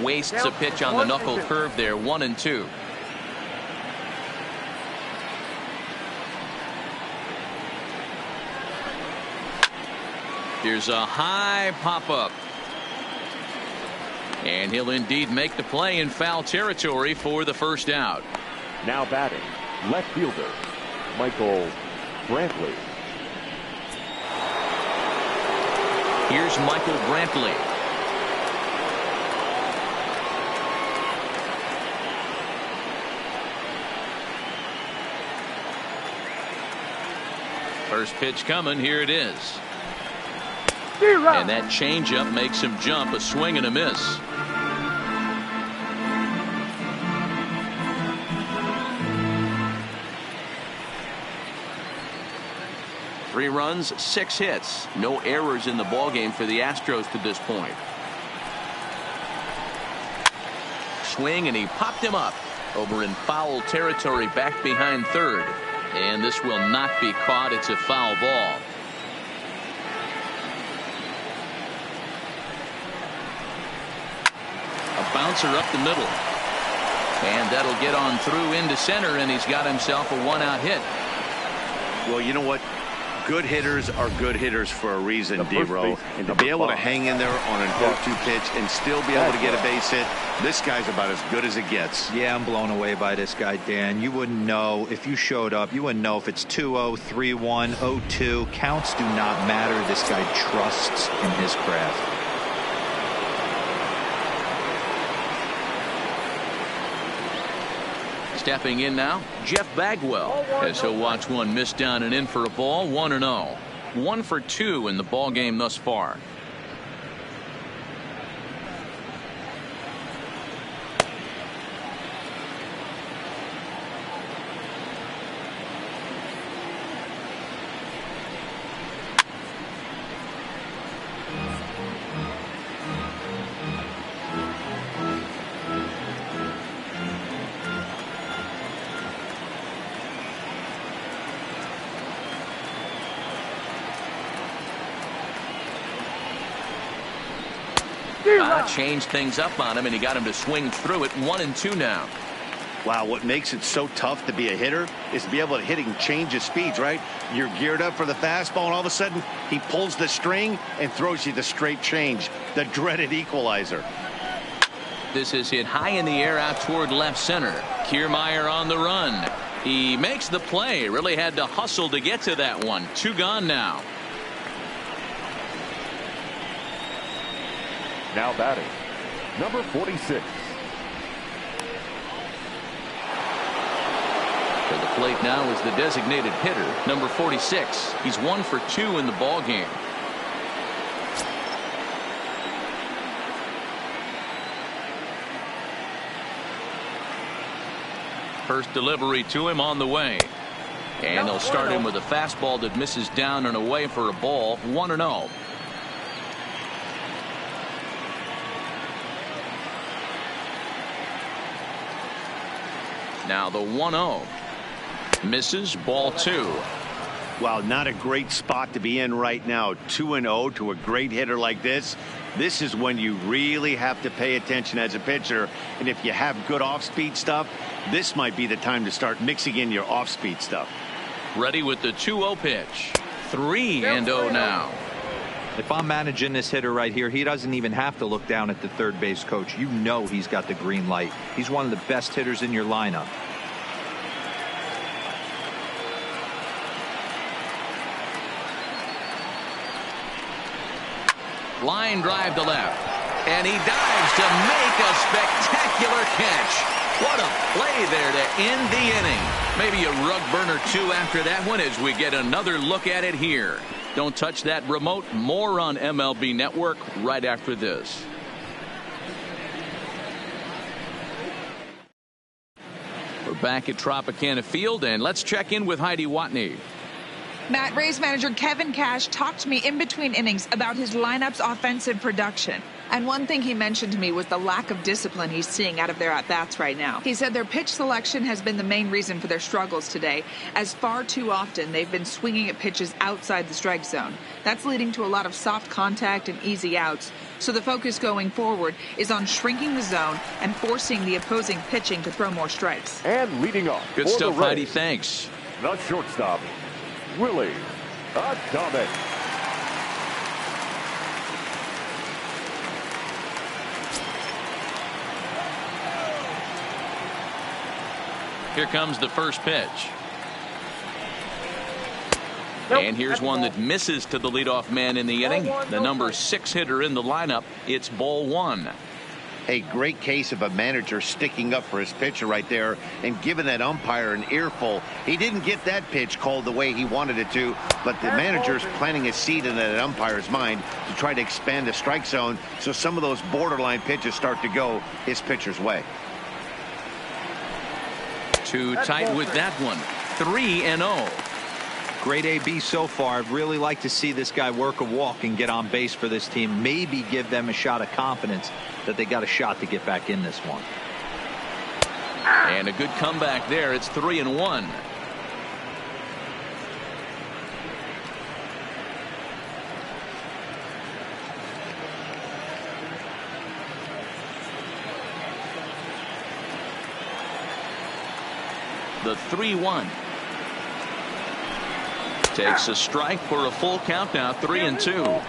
Wastes a pitch on the knuckle curve there. 1-2. Here's a high pop-up. And he'll indeed make the play in foul territory for the first out. Now batting, left fielder, Michael Brantley. Here's Michael Brantley. First pitch coming. Here it is. And that changeup makes him jump. A swing and a miss. Three runs, 6 hits. No errors in the ballgame for the Astros to this point. Swing, and he popped him up over in foul territory back behind third. And this will not be caught. It's a foul ball. A bouncer up the middle. And that'll get on through into center, and he's got himself a 1-out hit. Well, you know what? Good hitters are good hitters for a reason, D-Row. And to be able to hang in there on an 0-2 pitch and still be able to get a base hit, this guy's about as good as it gets. Yeah, I'm blown away by this guy, Dan. You wouldn't know if you showed up. You wouldn't know if it's 2-0, 3-1, 0-2. Counts do not matter. This guy trusts in his craft. Stepping in now, Jeff Bagwell, as he'll watch one miss down and in for a ball. 1-0. 1 for 2 in the ball game thus far. Changed things up on him, and he got him to swing through it. 1-2 now. Wow, what makes it so tough to be a hitter is to be able to hit and change his speeds, right? You're geared up for the fastball, and all of a sudden he pulls the string and throws you the straight change, the dreaded equalizer. This is hit high in the air out toward left center. Kiermaier on the run. He makes the play. Really had to hustle to get to that one. 2 gone now. Now batting, number 46. To the plate now is the designated hitter, number 46. He's 1 for 2 in the ball game. First delivery to him on the way. And they'll start him with a fastball that misses down and away for a ball. 1-0. Now the 1-0. Misses, ball 2. Well, not a great spot to be in right now. 2-0 to a great hitter like this. This is when you really have to pay attention as a pitcher. And if you have good off-speed stuff, this might be the time to start mixing in your off-speed stuff. Ready with the 2-0 pitch. 3-0 now. If I'm managing this hitter right here, he doesn't even have to look down at the third base coach. You know he's got the green light. He's one of the best hitters in your lineup. Line drive to left. And he dives to make a spectacular catch. What a play there to end the inning. Maybe a rug burner 2 after that one as we get another look at it here. Don't touch that remote. More on MLB Network right after this. We're back at Tropicana Field, and let's check in with Heidi Watney. Matt, Rays manager Kevin Cash talked to me in between innings about his lineup's offensive production. And one thing he mentioned to me was the lack of discipline he's seeing out of their at-bats right now. He said their pitch selection has been the main reason for their struggles today, as far too often they've been swinging at pitches outside the strike zone. That's leading to a lot of soft contact and easy outs. So the focus going forward is on shrinking the zone and forcing the opposing pitching to throw more strikes. And leading off. Good stuff, Heidi. Thanks. The shortstop, Willie Adames. Here comes the first pitch. And here's one that misses to the leadoff man in the inning. The number 6 hitter in the lineup. It's ball 1. A great case of a manager sticking up for his pitcher right there and giving that umpire an earful. He didn't get that pitch called the way he wanted it to, but the manager's planting a seed in that umpire's mind to try to expand the strike zone so some of those borderline pitches start to go his pitcher's way. Too tight with that one. 3-0. Great AB so far. I'd really like to see this guy work a walk and get on base for this team. Maybe give them a shot of confidence that they got a shot to get back in this one. And a good comeback there. It's 3-1. The 3-1. Takes a strike for a full count now. 3-2.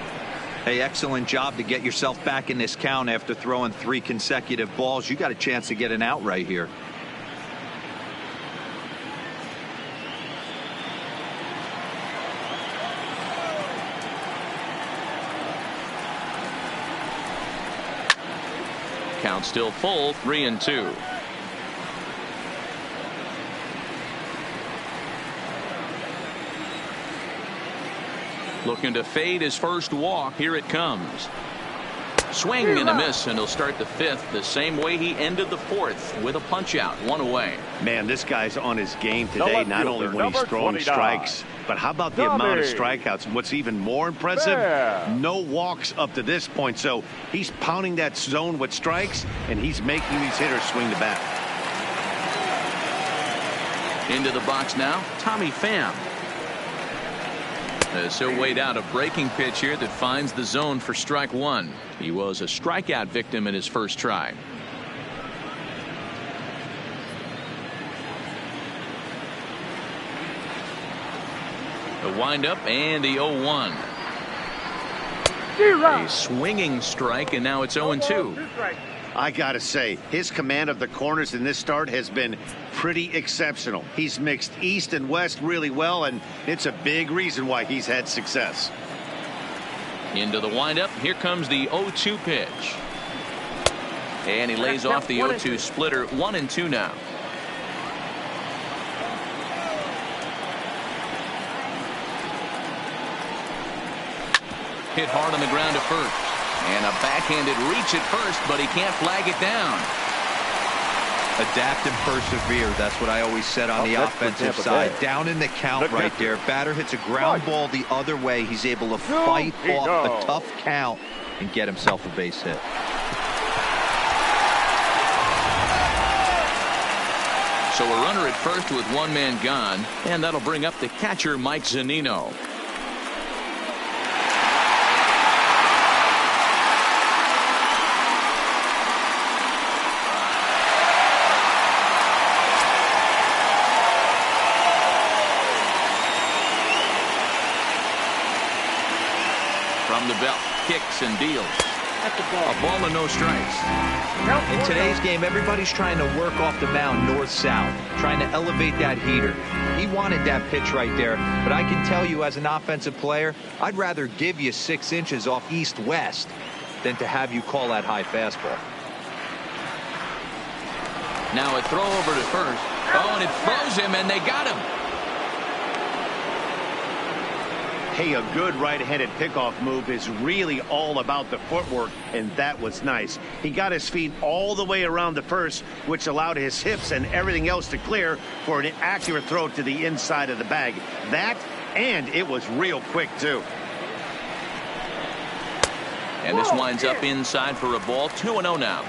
Hey, excellent job to get yourself back in this count after throwing 3 consecutive balls. You got a chance to get an out right here. Count still full. 3-2. Looking to fade his first walk. Here it comes. Swing and a miss, and he'll start the 5th the same way he ended the 4th with a punch out. 1 away. Man, this guy's on his game today, not only when he's throwing strikes, but how about the amount of strikeouts? And what's even more impressive, no walks up to this point. So he's pounding that zone with strikes, and he's making these hitters swing the bat. Into the box now, Tommy Pham. As he'll wait out a breaking pitch here that finds the zone for strike 1. He was a strikeout victim in his first try. The windup and the 0-1. A swinging strike, and now it's 0-2. I gotta say, his command of the corners in this start has been pretty exceptional. He's mixed east and west really well, and it's a big reason why he's had success. Into the windup. Here comes the 0-2 pitch. And he lays off the 0-2 splitter. 1-2 now. Hit hard on the ground to first. And a backhanded reach at first, but he can't flag it down. Adapt and persevere. That's what I always said on the offensive side. Down in the count right there. Batter hits a ground ball the other way. He's able to fight off a tough count and get himself a base hit. So a runner at first with one man gone, and that'll bring up the catcher, Mike Zunino. From the belt, kicks and deals. A ball and no strikes. In today's game, everybody's trying to work off the mound north-south, trying to elevate that heater. He wanted that pitch right there, but I can tell you as an offensive player, I'd rather give you 6 inches off east-west than to have you call that high fastball. Now a throw over to first. Oh, and it throws him, and they got him. Hey, a good right-handed pickoff move is really all about the footwork, and that was nice. He got his feet all the way around the first, which allowed his hips and everything else to clear for an accurate throw to the inside of the bag. That, and it was real quick, too. And this winds up inside for a ball. 2-0 now.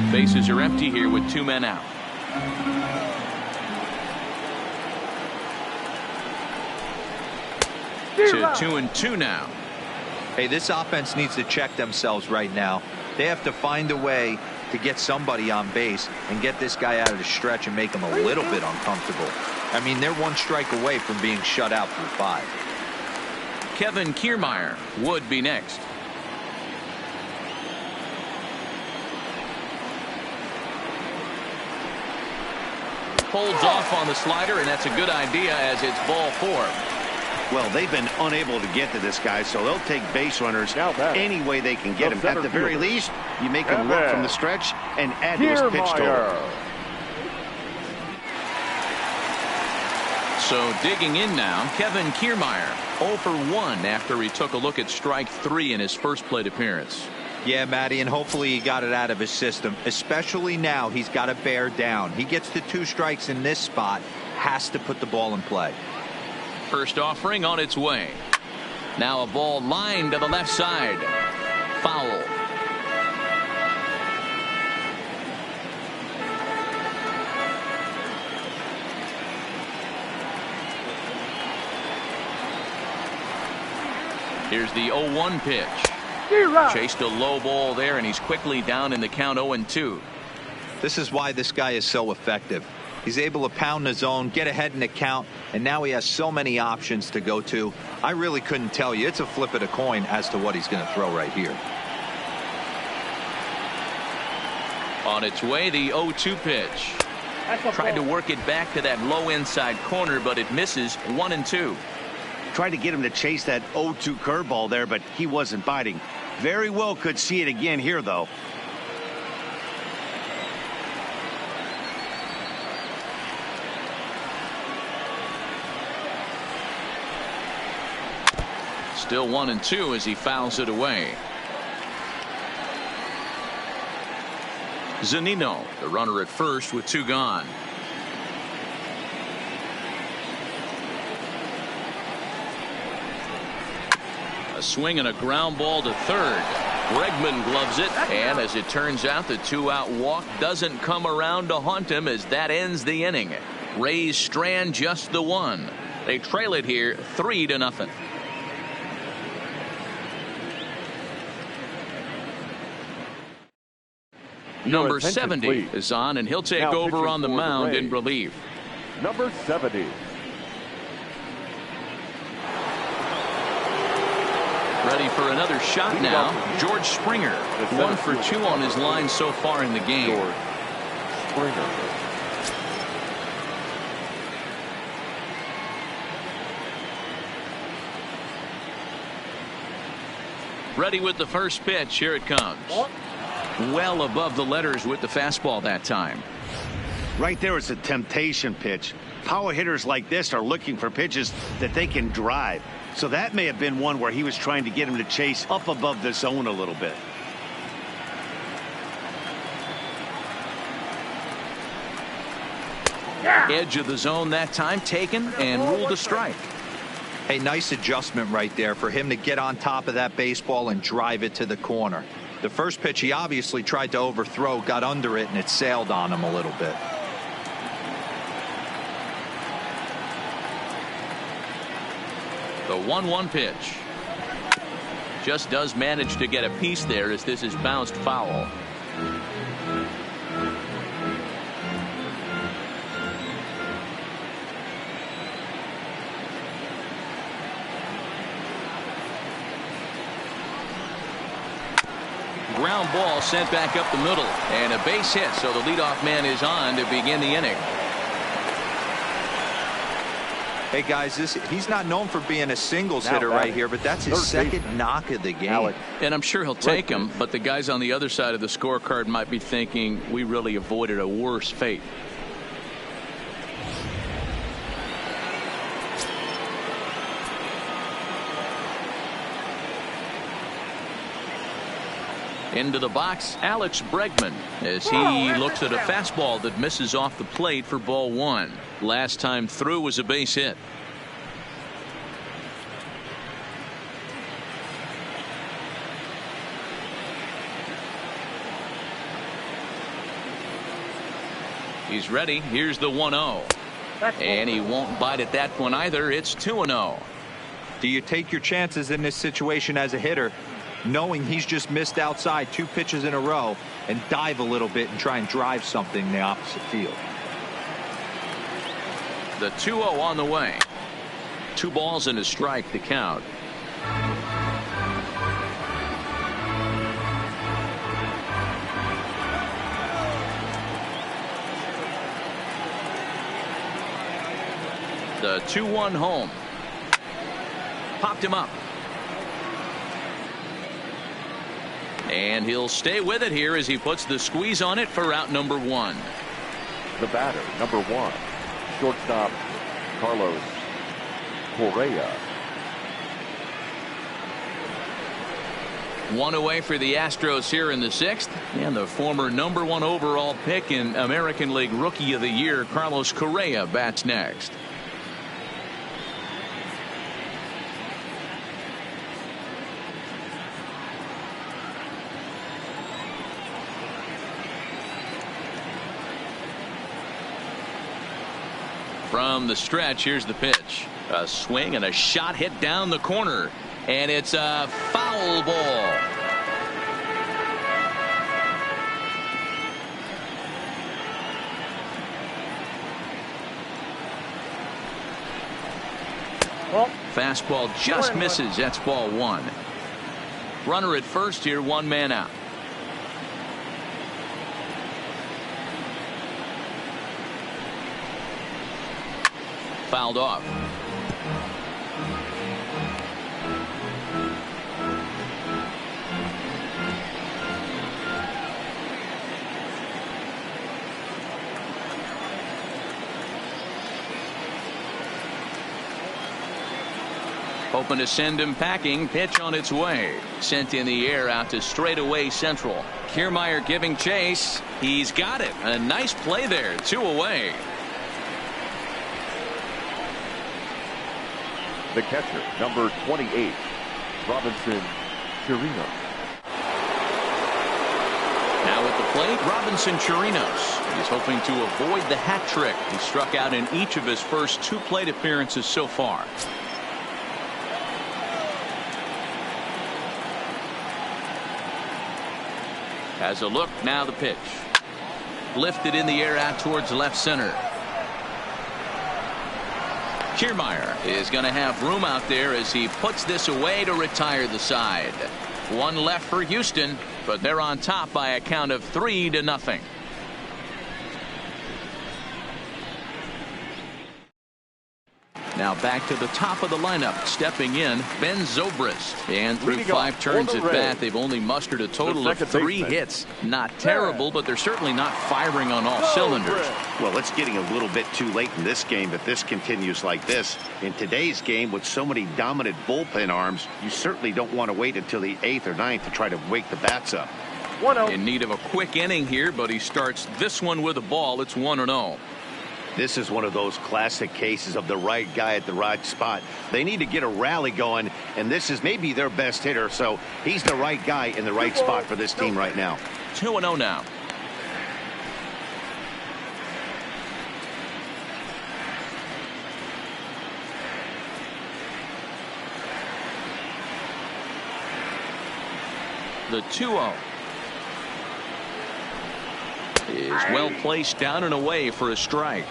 Bases are empty here with 2 men out. To 2-2 now. Hey, this offense needs to check themselves right now. They have to find a way to get somebody on base and get this guy out of the stretch and make him a little bit uncomfortable. I mean, they're 1 strike away from being shut out through 5. Kevin Kiermaier would be next. Holds off on the slider, and that's a good idea as it's ball 4. Well, they've been unable to get to this guy, so they'll take base runners any way they can get him. At the very least, you make him look from the stretch and add to his pitch total. So digging in now, Kevin Kiermaier 0 for 1 after he took a look at strike 3 in his first plate appearance. Yeah, Matty, and hopefully he got it out of his system. Especially now, he's got to bear down. He gets to 2 strikes in this spot, has to put the ball in play. First offering on its way. Now a ball lined to the left side. Foul. Here's the 0-1 pitch. Chased a low ball there, and he's quickly down in the count 0-2. This is why this guy is so effective. He's able to pound the zone, get ahead in the count, and now he has so many options to go to. I really couldn't tell you. It's a flip of the coin as to what he's going to throw right here. On its way, the 0-2 pitch. Tried to work it back to that low inside corner, but it misses. 1-2. Tried to get him to chase that 0-2 curveball there, but he wasn't biting. Very well could see it again here, though. Still 1-2 as he fouls it away. Zunino, the runner at first with 2 gone. A swing and a ground ball to third. Bregman gloves it, and as it turns out, the 2-out walk doesn't come around to haunt him as that ends the inning. Rays strand just the 1. They trail it here 3-0. Number 70 is on, and he'll take over on the mound in relief. Number 70. Ready for another shot now. George Springer, 1 for 2 on his line so far in the game. George Springer. Ready with the first pitch. Here it comes. Well above the letters with the fastball that time. Right there is a temptation pitch. Power hitters like this are looking for pitches that they can drive. So that may have been one where he was trying to get him to chase up above the zone a little bit. Edge of the zone that time taken and ruled a strike. A nice adjustment right there for him to get on top of that baseball and drive it to the corner. The first pitch he obviously tried to overthrow, got under it, and it sailed on him a little bit. The 1-1 pitch. Just does manage to get a piece there as this is bounced foul. Ground ball sent back up the middle and a base hit, so the leadoff man is on to begin the inning. Hey guys, he's not known for being a singles hitter right here, but that's his second knock of the game. And I'm sure he'll take him, but the guys on the other side of the scorecard might be thinking we really avoided a worse fate. Into the box, Alex Bregman, as he looks at a fastball that misses off the plate for ball one. Last time through was a base hit. He's ready. Here's the 1-0. And he won't bite at that one either. It's 2-0. Do you take your chances in this situation as a hitter, knowing he's just missed outside 2 pitches in a row, and dive a little bit and try and drive something in the opposite field? The 2-0 on the way. 2 balls and a strike to count. The 2-1 home. Popped him up. And he'll stay with it here as he puts the squeeze on it for out number 1. The batter, number 1, shortstop Carlos Correa. 1 away for the Astros here in the 6th. And the former number 1 overall pick in American League Rookie of the Year, Carlos Correa, bats next. From the stretch, here's the pitch. A swing and a shot hit down the corner. And it's a foul ball. Fastball just misses. That's ball 1. Runner at first here, 1 man out. Fouled off. Hoping to send him packing. Pitch on its way. Sent in the air out to straightaway central. Kiermaier giving chase. He's got it. A nice play there. 2 away. The catcher, number 28, Robinson Chirinos. Now at the plate, Robinson Chirinos. He's hoping to avoid the hat trick. He struck out in each of his first 2 plate appearances so far. Has a look, now the pitch. Lifted in the air out towards left center. Kiermaier is going to have room out there as he puts this away to retire the side. 1 left for Houston, but they're on top by a count of 3-0. Now back to the top of the lineup. Stepping in, Ben Zobrist. And through 5 turns at bat, they've only mustered a total of 3 hits. Not terrible, but they're certainly not firing on all cylinders. Well, it's getting a little bit too late in this game if this continues like this. In today's game, with so many dominant bullpen arms, you certainly don't want to wait until the 8th or 9th to try to wake the bats up. In need of a quick inning here, but he starts this one with a ball. It's 1-0. This is one of those classic cases of the right guy at the right spot. They need to get a rally going, and this is maybe their best hitter, so he's the right guy in the right spot for this team right now. 2-0 now. The 2-0 is well placed down and away for a strike.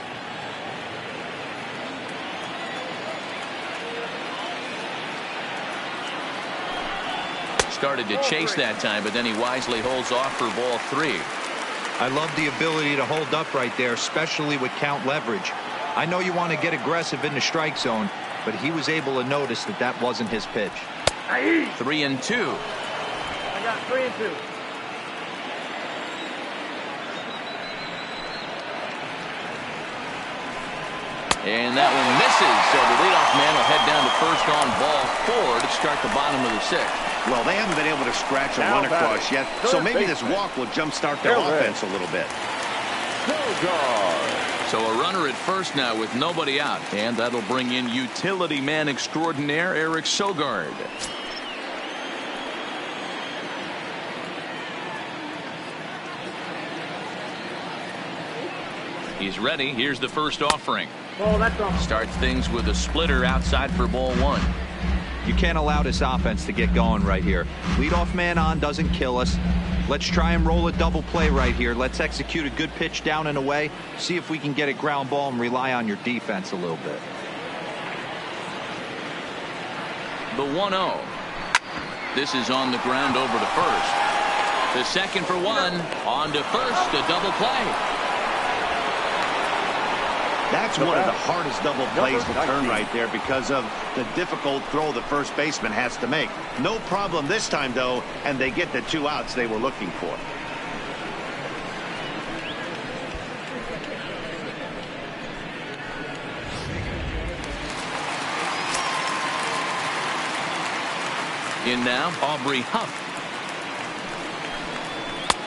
Started to chase that time, but then he wisely holds off for ball 3. I love the ability to hold up right there, especially with count leverage. I know you want to get aggressive in the strike zone, but he was able to notice that that wasn't his pitch. 3-2. I got 3-2. And that one misses, so the leadoff man will head down to first on ball 4 to start the bottom of the 6th. Well, they haven't been able to scratch a run across yet, so maybe this walk will jumpstart their offense a little bit. So a runner at first now with nobody out, and that'll bring in utility man extraordinaire Eric Sogard. He's ready. Here's the first offering. Oh, that's wrong. Starts things with a splitter outside for ball 1. You can't allow this offense to get going right here. Leadoff man on doesn't kill us. Let's try and roll a double play right here. Let's execute a good pitch down and away. See if we can get a ground ball and rely on your defense a little bit. The 1-0. This is on the ground over to first. The second for 1. On to first. A double play. That's one of the hardest double plays to turn right there because of the difficult throw the first baseman has to make. No problem this time, though, and they get the 2 outs they were looking for. In now, Aubrey Huff.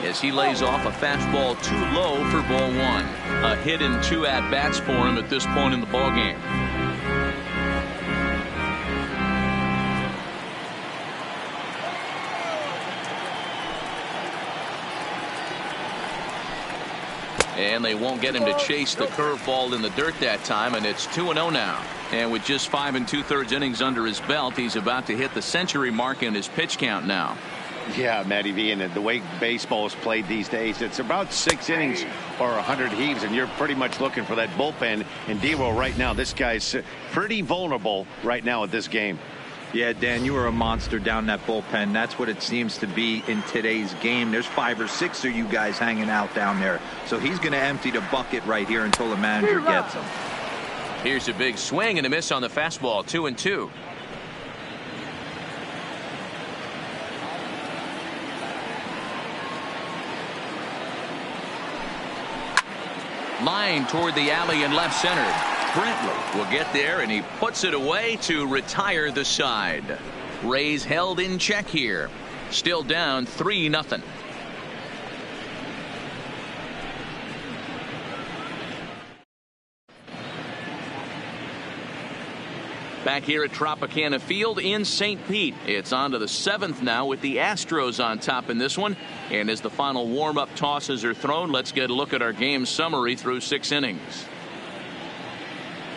As he lays off a fastball too low for ball 1. A hit and 2 at-bats for him at this point in the ballgame. And they won't get him to chase the curveball in the dirt that time, and it's 2-0 now. And with just 5 2/3 innings under his belt, he's about to hit the century mark in his pitch count now. Yeah, Matty V, and the way baseball is played these days, it's about 6 innings or 100 heaves, and you're pretty much looking for that bullpen. And D-Roll right now, this guy's pretty vulnerable right now at this game. Yeah, Dan, you are a monster down that bullpen. That's what it seems to be in today's game. There's 5 or 6 of you guys hanging out down there. So he's going to empty the bucket right here until the manager gets him. Here's a big swing and a miss on the fastball. 2-2. Line toward the alley and left center. Brentley will get there, and he puts it away to retire the side. Rays held in check here. Still down 3-0. Back here at Tropicana Field in St. Pete. It's on to the 7th now with the Astros on top in this one. And as the final warm-up tosses are thrown, let's get a look at our game summary through 6 innings.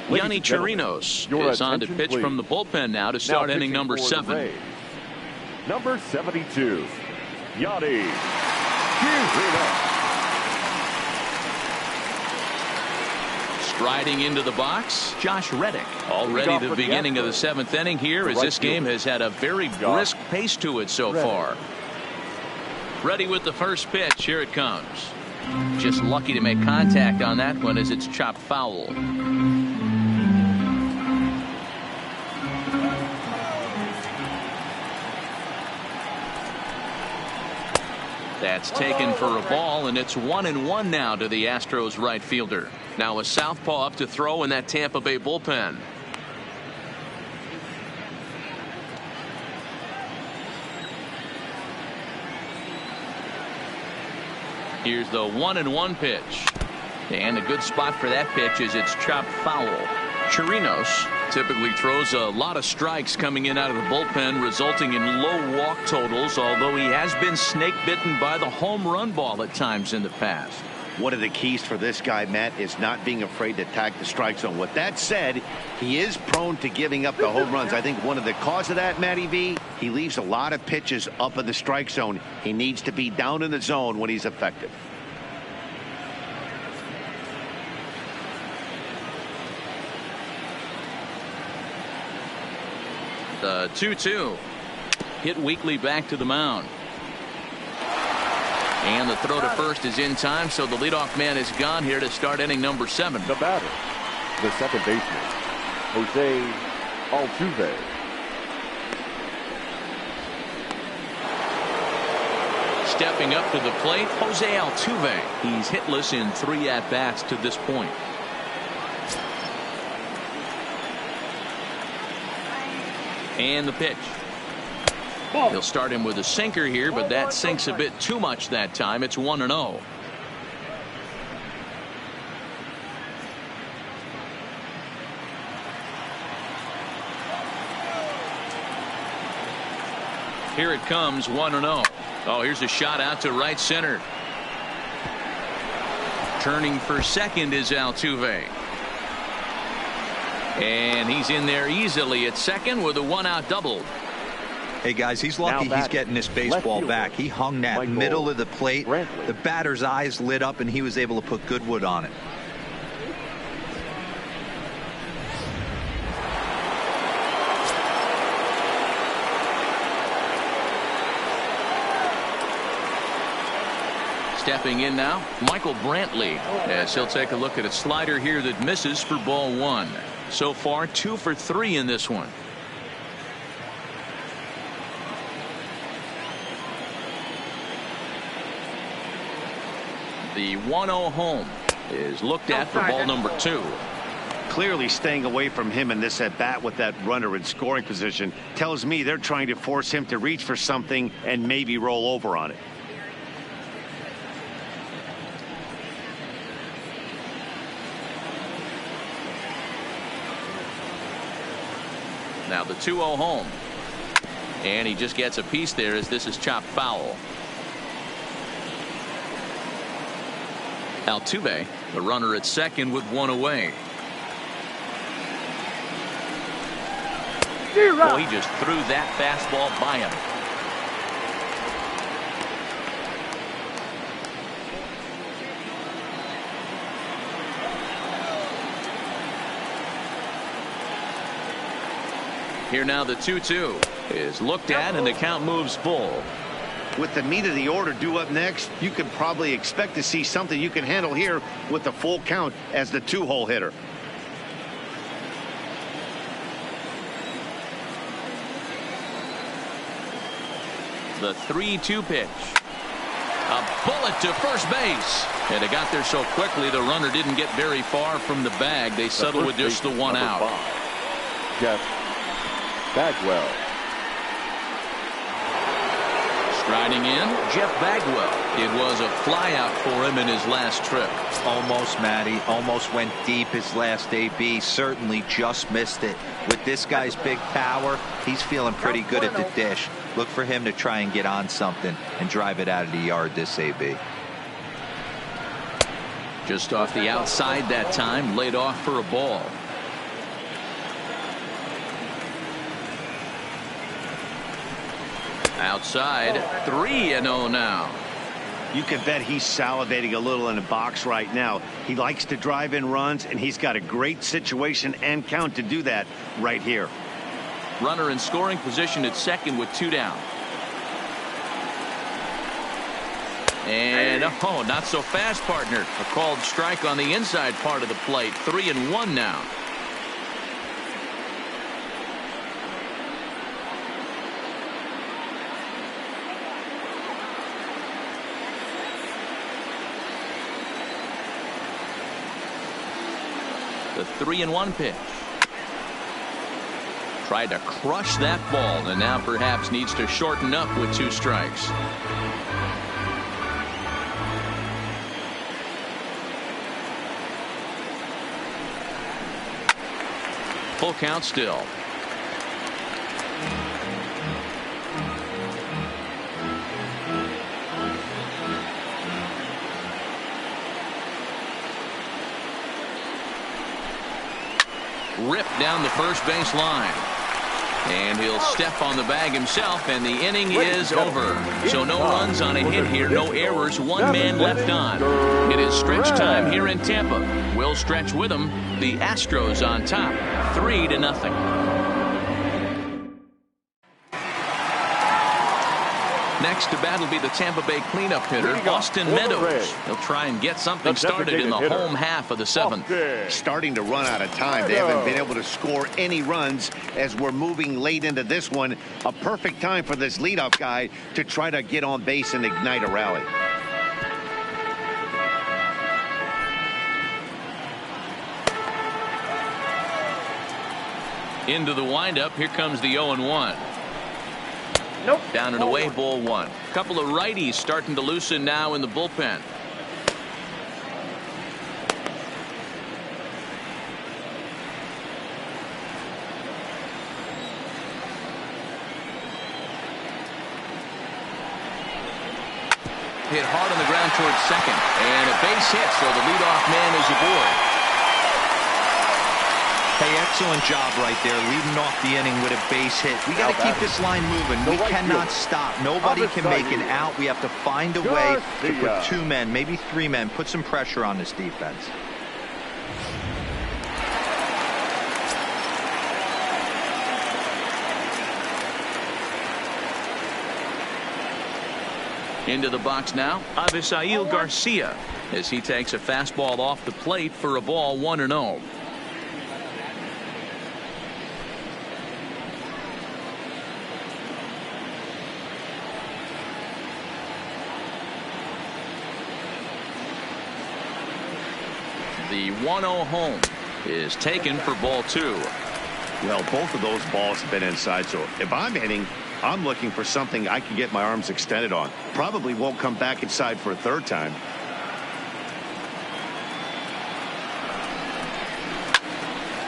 Yanni Chirinos is on to pitch from the bullpen now to start inning number 7. Number 72, Yanni Chirinos. Striding into the box, Josh Reddick. Already the beginning of the 7th inning here, as this game has had a very brisk pace to it so far. Ready with the first pitch. Here it comes. Just lucky to make contact on that one as it's chopped foul. That's taken for a ball, and it's 1-1 now to the Astros right fielder. Now a southpaw up to throw in that Tampa Bay bullpen. Here's the 1-1 pitch. And a good spot for that pitch is it's chopped foul. Chirinos typically throws a lot of strikes coming in out of the bullpen, resulting in low walk totals, although he has been snake bitten by the home run ball at times in the past. One of the keys for this guy, Matt, is not being afraid to attack the strike zone. With that said, he is prone to giving up the home runs. I think one of the cause of that, Matty V, he leaves a lot of pitches up in the strike zone. He needs to be down in the zone when he's effective. The 2-2. Hit weakly back to the mound. And the throw to first is in time, so the leadoff man is gone here to start inning number 7. The batter, the second baseman, Jose Altuve. Stepping up to the plate, Jose Altuve. He's hitless in 3 at-bats to this point. And the pitch. He'll start him with a sinker here, but that sinks a bit too much that time. It's 1-0. Here it comes, 1-0. Oh, here's a shot out to right center. Turning for second is Altuve. And he's in there easily at second with a 1-out double. Hey guys, he's lucky he's getting this baseball back. He hung that middle of the plate. The batter's eyes lit up and he was able to put good wood on it. Stepping in now, Michael Brantley, as he'll take a look at a slider here that misses for ball 1. So far 2 for 3 in this one. The 1-0 home is looked at for ball number 2. Clearly staying away from him in this at bat with that runner in scoring position tells me they're trying to force him to reach for something and maybe roll over on it. Now the 2-0 home. And he just gets a piece there as this is chopped foul. Altuve, the runner at second with 1 away. Oh, he just threw that fastball by him. Here now the 2-2 is looked at and the count moves full. With the meat of the order due up next, you can probably expect to see something you can handle here with the full count as the 2-hole hitter. The 3-2 pitch. A bullet to first base. And it got there so quickly the runner didn't get very far from the bag. They settle with just the 1 out. Jeff Bagwell. Striding in, Jeff Bagwell. It was a flyout for him in his last trip. Almost, Matty. Almost went deep his last AB. Certainly just missed it. With this guy's big power, he's feeling pretty good at the dish. Look for him to try and get on something and drive it out of the yard this AB. Just off the outside that time, laid off for a ball. Outside, 3-0 now. You can bet he's salivating a little in the box right now. He likes to drive in runs, and he's got a great situation and count to do that right here. Runner in scoring position at second with 2 down. And oh, not so fast, partner. A called strike on the inside part of the plate. 3-1 now. The 3-1 pitch. Tried to crush that ball, and now perhaps needs to shorten up with 2 strikes. Full count still. Ripped down the first base line. And he'll step on the bag himself, and the inning is over. So no runs on a hit here, no errors, 1 man left on. It is stretch time here in Tampa. We'll stretch with them. The Astros on top, 3-0. Next to bat will be the Tampa Bay cleanup hitter, Austin Meadows. He'll try and get something started in the home half of the 7th. Starting to run out of time. They haven't been able to score any runs as we're moving late into this one. A perfect time for this leadoff guy to try to get on base and ignite a rally. Into the windup. Here comes the 0-1. Nope. Down and away, ball 1. Couple of righties starting to loosen now in the bullpen. Hit hard on the ground towards second, and a base hit, so the leadoff man is aboard. Hey, excellent job right there, leading off the inning with a base hit. We got to keep this line moving. We cannot stop. Nobody can make an out. We have to find a way to put 2 men, maybe 3 men, put some pressure on this defense. Into the box now, Avisail Garcia, as he takes a fastball off the plate for a ball, 1-0. The 1-0 home is taken for ball 2. Well, both of those balls have been inside, so if I'm hitting, I'm looking for something I can get my arms extended on. Probably won't come back inside for a 3rd time.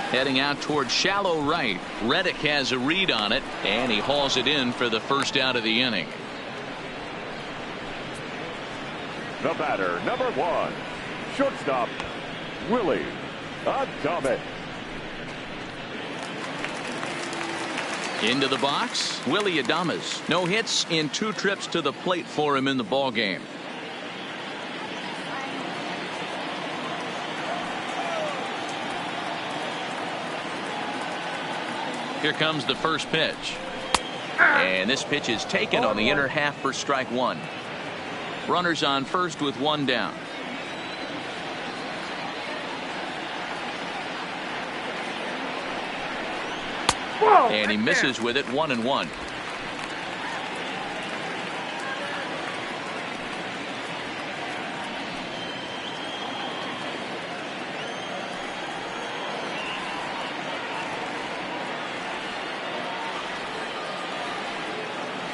Heading out towards shallow right. Reddick has a read on it, and he hauls it in for the first out of the inning. The batter, number 1, shortstop, Willie Adames. Into the box, Willie Adames. No hits in 2 trips to the plate for him in the ball game. Here comes the first pitch. And this pitch is taken on the inner half for strike 1. Runners on first with 1 down. And he misses with it, 1-1.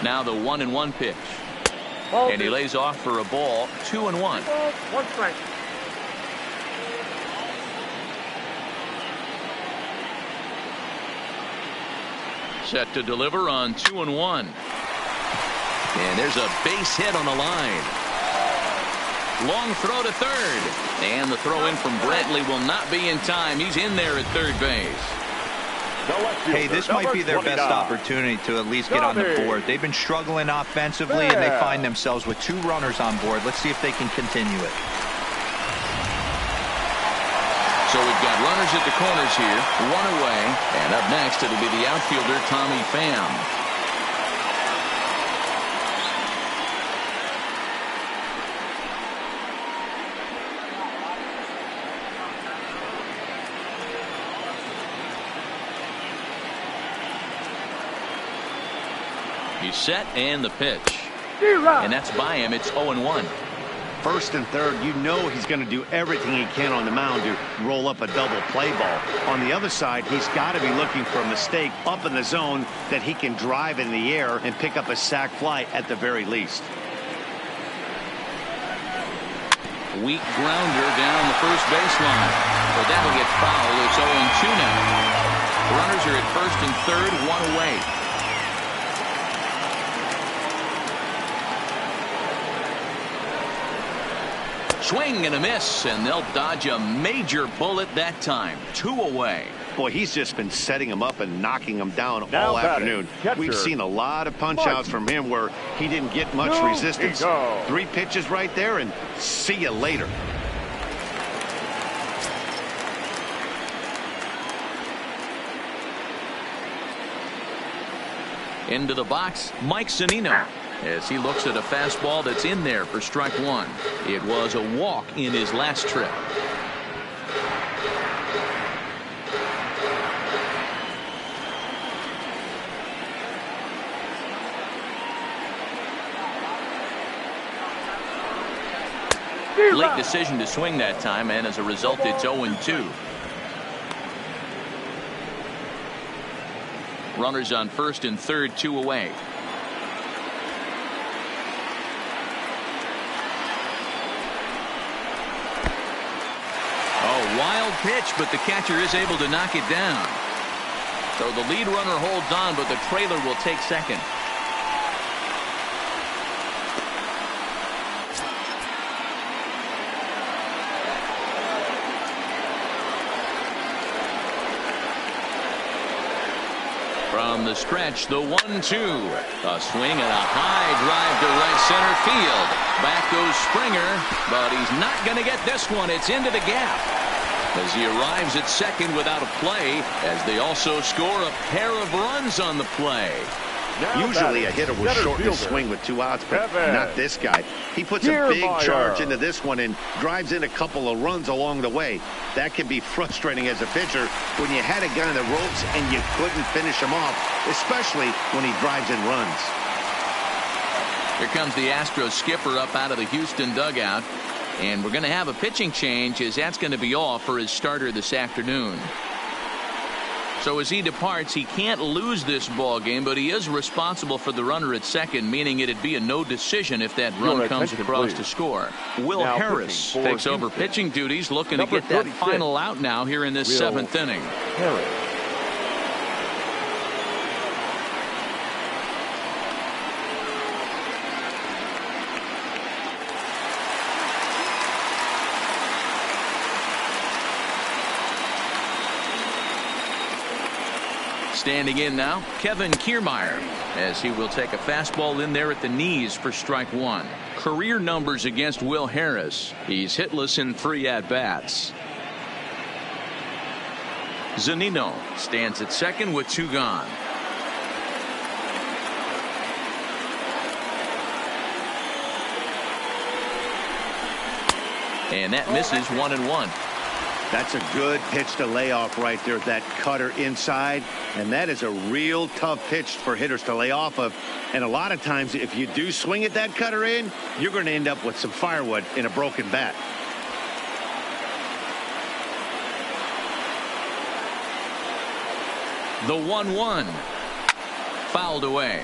Now the 1-1 pitch. And he lays off for a ball, 2-1. 1 strike. Set to deliver on 2-1. And there's a base hit on the line. Long throw to third. And the throw in from Brantley will not be in time. He's in there at third base. Hey, this might be their best opportunity to at least get on the board. They've been struggling offensively, and they find themselves with 2 runners on board. Let's see if they can continue it. So we've got runners at the corners here, 1 away, and up next it'll be the outfielder Tommy Pham. He's set, and the pitch. And that's by him. It's 0-1. first and third, you know he's going to do everything he can on the mound to roll up a double play ball. On the other side, he's got to be looking for a mistake up in the zone that he can drive in the air and pick up a sac fly at the very least. Weak grounder down the first baseline. But that'll get fouled. It's 0-2 now. Runners are at first and third, one away. Swing and a miss, and they'll dodge a major bullet that time. 2 away. Boy, he's just been setting him up and knocking him down all afternoon. We've seen a lot of punch-outs from him where he didn't get much resistance. 3 pitches right there, and see you later. Into the box, Mike Zunino, as he looks at a fastball that's in there for strike 1. It was a walk in his last trip. Late decision to swing that time, and as a result, it's 0-2. Runners on first and third, 2 away. Oh, wild pitch, but the catcher is able to knock it down. So the lead runner holds on, but the trailer will take second. From the stretch, the 1-2. A swing and a high drive to right center field. Back goes Springer, but he's not going to get this one. It's into the gap as he arrives at second without a play, as they also score a pair of runs on the play. Usually a hitter will shorten his swing with 2 outs, but not this guy. He puts a big charge into this one and drives in a couple of runs along the way. That can be frustrating as a pitcher when you had a guy in the ropes and you couldn't finish him off, especially when he drives in runs. Here comes the Astros skipper up out of the Houston dugout, and we're going to have a pitching change, as that's going to be off for his starter this afternoon. So as he departs, he can't lose this ball game, but he is responsible for the runner at second, meaning it'd be a no decision if that run comes across to score. Will Harris takes over pitching duties, looking to get that final out now here in this 7th inning. Standing in now, Kevin Kiermaier, as he will take a fastball in there at the knees for strike 1. Career numbers against Will Harris. He's hitless in 3 at-bats. Zunino stands at second with 2 gone. And that misses 1-1. That's a good pitch to lay off right there, that cutter inside. And that is a real tough pitch for hitters to lay off of. And a lot of times, if you do swing at that cutter in, you're going to end up with some firewood in a broken bat. The 1-1. Fouled away.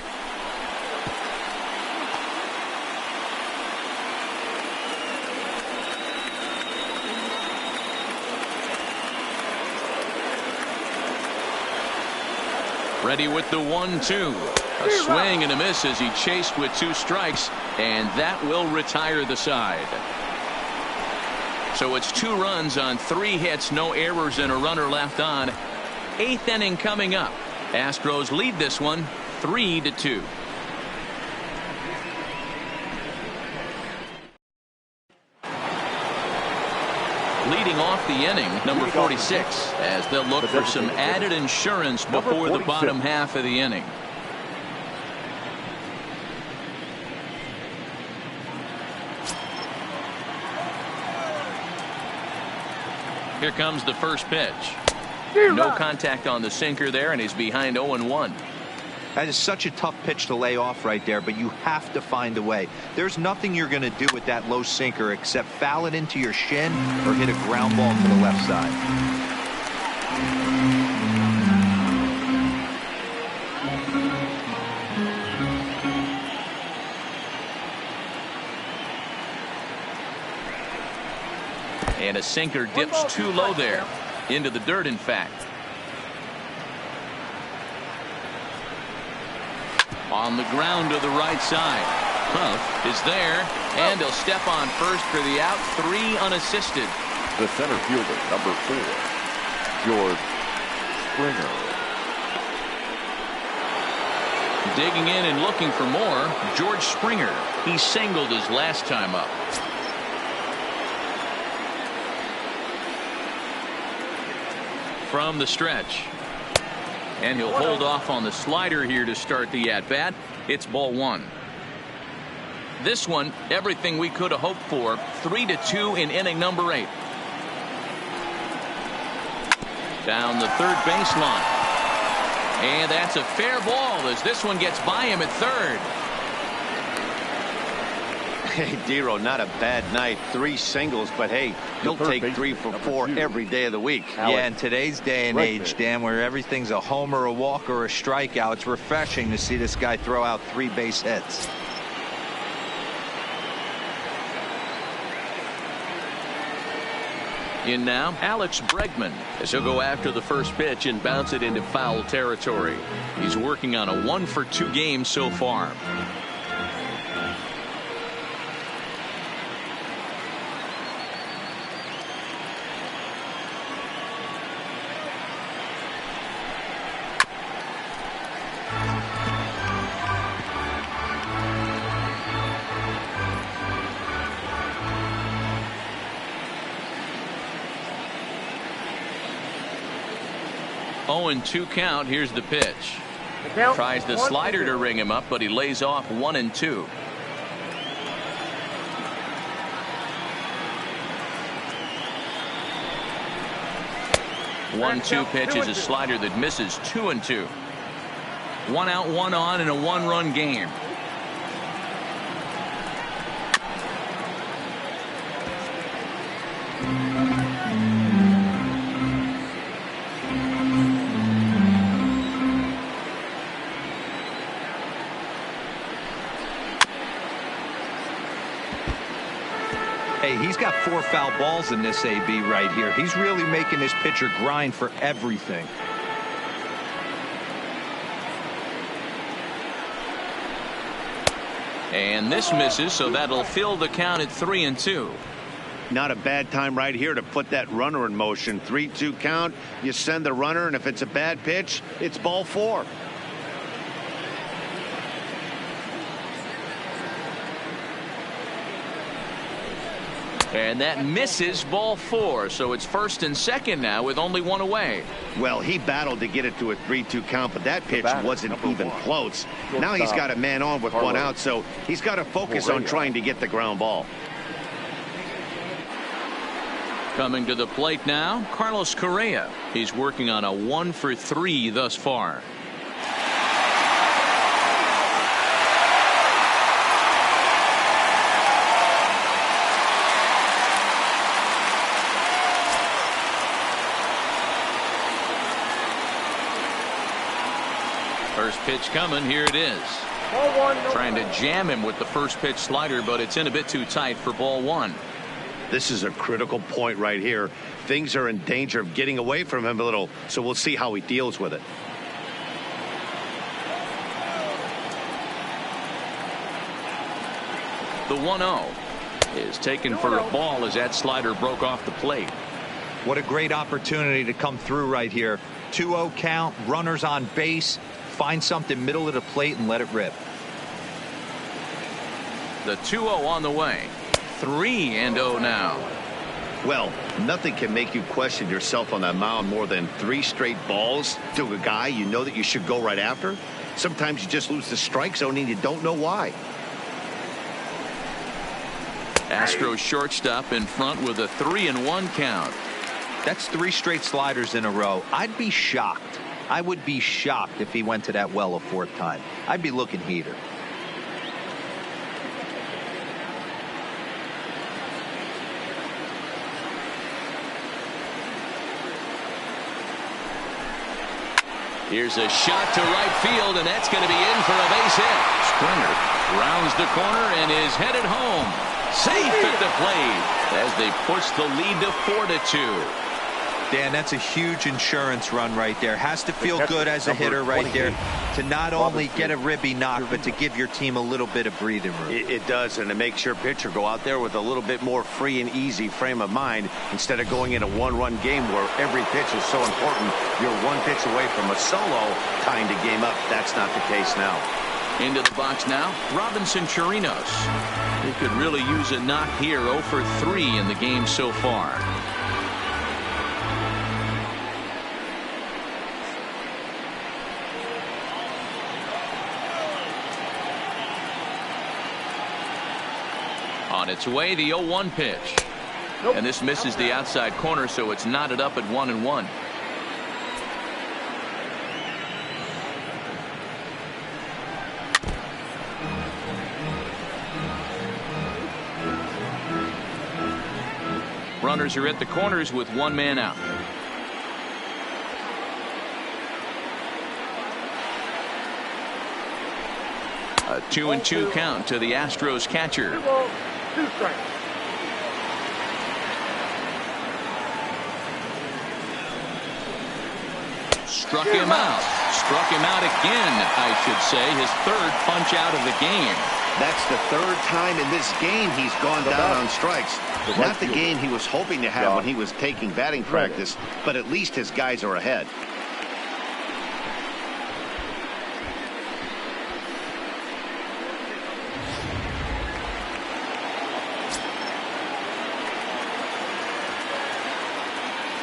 Ready with the 1-2. A swing and a miss as he chased with 2 strikes, and that will retire the side. So it's 2 runs on 3 hits, no errors, and a runner left on. 8th inning coming up. Astros lead this one 3-2. Leading off the inning, number 46, as they'll look for some added insurance before the bottom half of the inning. Here comes the first pitch. No contact on the sinker there, and he's behind 0-1. That is such a tough pitch to lay off right there, but you have to find a way. There's nothing you're going to do with that low sinker except foul it into your shin or hit a ground ball to the left side. And a sinker dips too low there. Into the dirt, in fact. On the ground to the right side. Huff is there, and he'll step on first for the out. 3 unassisted. The center fielder, number 4, George Springer. Digging in and looking for more, George Springer. He singled his last time up. From the stretch. And he'll hold off on the slider here to start the at-bat. It's ball 1. This one, everything we could have hoped for. 3-2 in inning number 8. Down the third baseline. And that's a fair ball as this one gets by him at third. Hey, Dero, not a bad night. 3 singles, but hey, he'll take 3 for 4 every day of the week. Yeah, in today's day and age, Dan, where everything's a homer, a walk, or a strikeout, it's refreshing to see this guy throw out 3 base hits. In now, Alex Bregman, as he'll go after the first pitch and bounce it into foul territory. He's working on a 1-for-2 game so far. Oh, and 2 count. Here's the pitch. Tries the slider to ring him up, but he lays off 1-2. One-two pitch is a slider that misses. 2-2. 1 out, 1 on in a 1-run game. Hey, he's got 4 foul balls in this AB right here. He's really making this pitcher grind for everything. And this misses, so that'll fill the count at 3-2. Not a bad time right here to put that runner in motion. 3-2 count. You send the runner, and if it's a bad pitch, it's ball 4. And that misses, ball 4. So it's first and second now with only 1 away. Well, he battled to get it to a 3-2 count, but that pitch wasn't even close. Now he's got a man on with 1 out, so he's got to focus on trying to get the ground ball. Coming to the plate now, Carlos Correa. He's working on a 1-for-3 thus far. First pitch coming. Here it is. Trying to jam him with the first pitch slider, but it's in a bit too tight for ball 1. This is a critical point right here. Things are in danger of getting away from him a little, so we'll see how he deals with it. The 1-0 is taken for a ball as that slider broke off the plate. What a great opportunity to come through right here. 2-0 count, runners on base. Find something middle of the plate and let it rip. The 2-0 on the way. 3-0 now. Well, nothing can make you question yourself on that mound more than 3 straight balls to a guy you know that you should go right after. Sometimes you just lose the strike zone and you don't know why. Astros shortstop in front with a 3-1 count. That's 3 straight sliders in a row. I'd be shocked I would be shocked if he went to that well a fourth time. I'd be looking heater. Here's a shot to right field, and that's going to be in for a base hit. Springer rounds the corner and is headed home. Safe at the plate as they push the lead to 4-2. Dan, that's a huge insurance run right there. Has to feel good as a hitter right there to not only get a ribby knock, but to give your team a little bit of breathing room. It does, and it makes your pitcher go out there with a little bit more free and easy frame of mind instead of going in a one-run game where every pitch is so important. You're one pitch away from a solo tying the game up. That's not the case now. Into the box now, Robinson Chirinos. He could really use a knock here. 0 for 3 in the game so far. On its way, the 0-1 pitch. Nope. And this misses the outside corner, so it's knotted up at 1-1. Runners are at the corners with one man out. A 2-2 count to the Astros catcher. 2 balls, 2 strikes. Struck him out. Struck him out again, I should say. His third punch out of the game. That's the third time in this game he's gone down on strikes. Not the game he was hoping to have when he was taking batting practice, but at least his guys are ahead.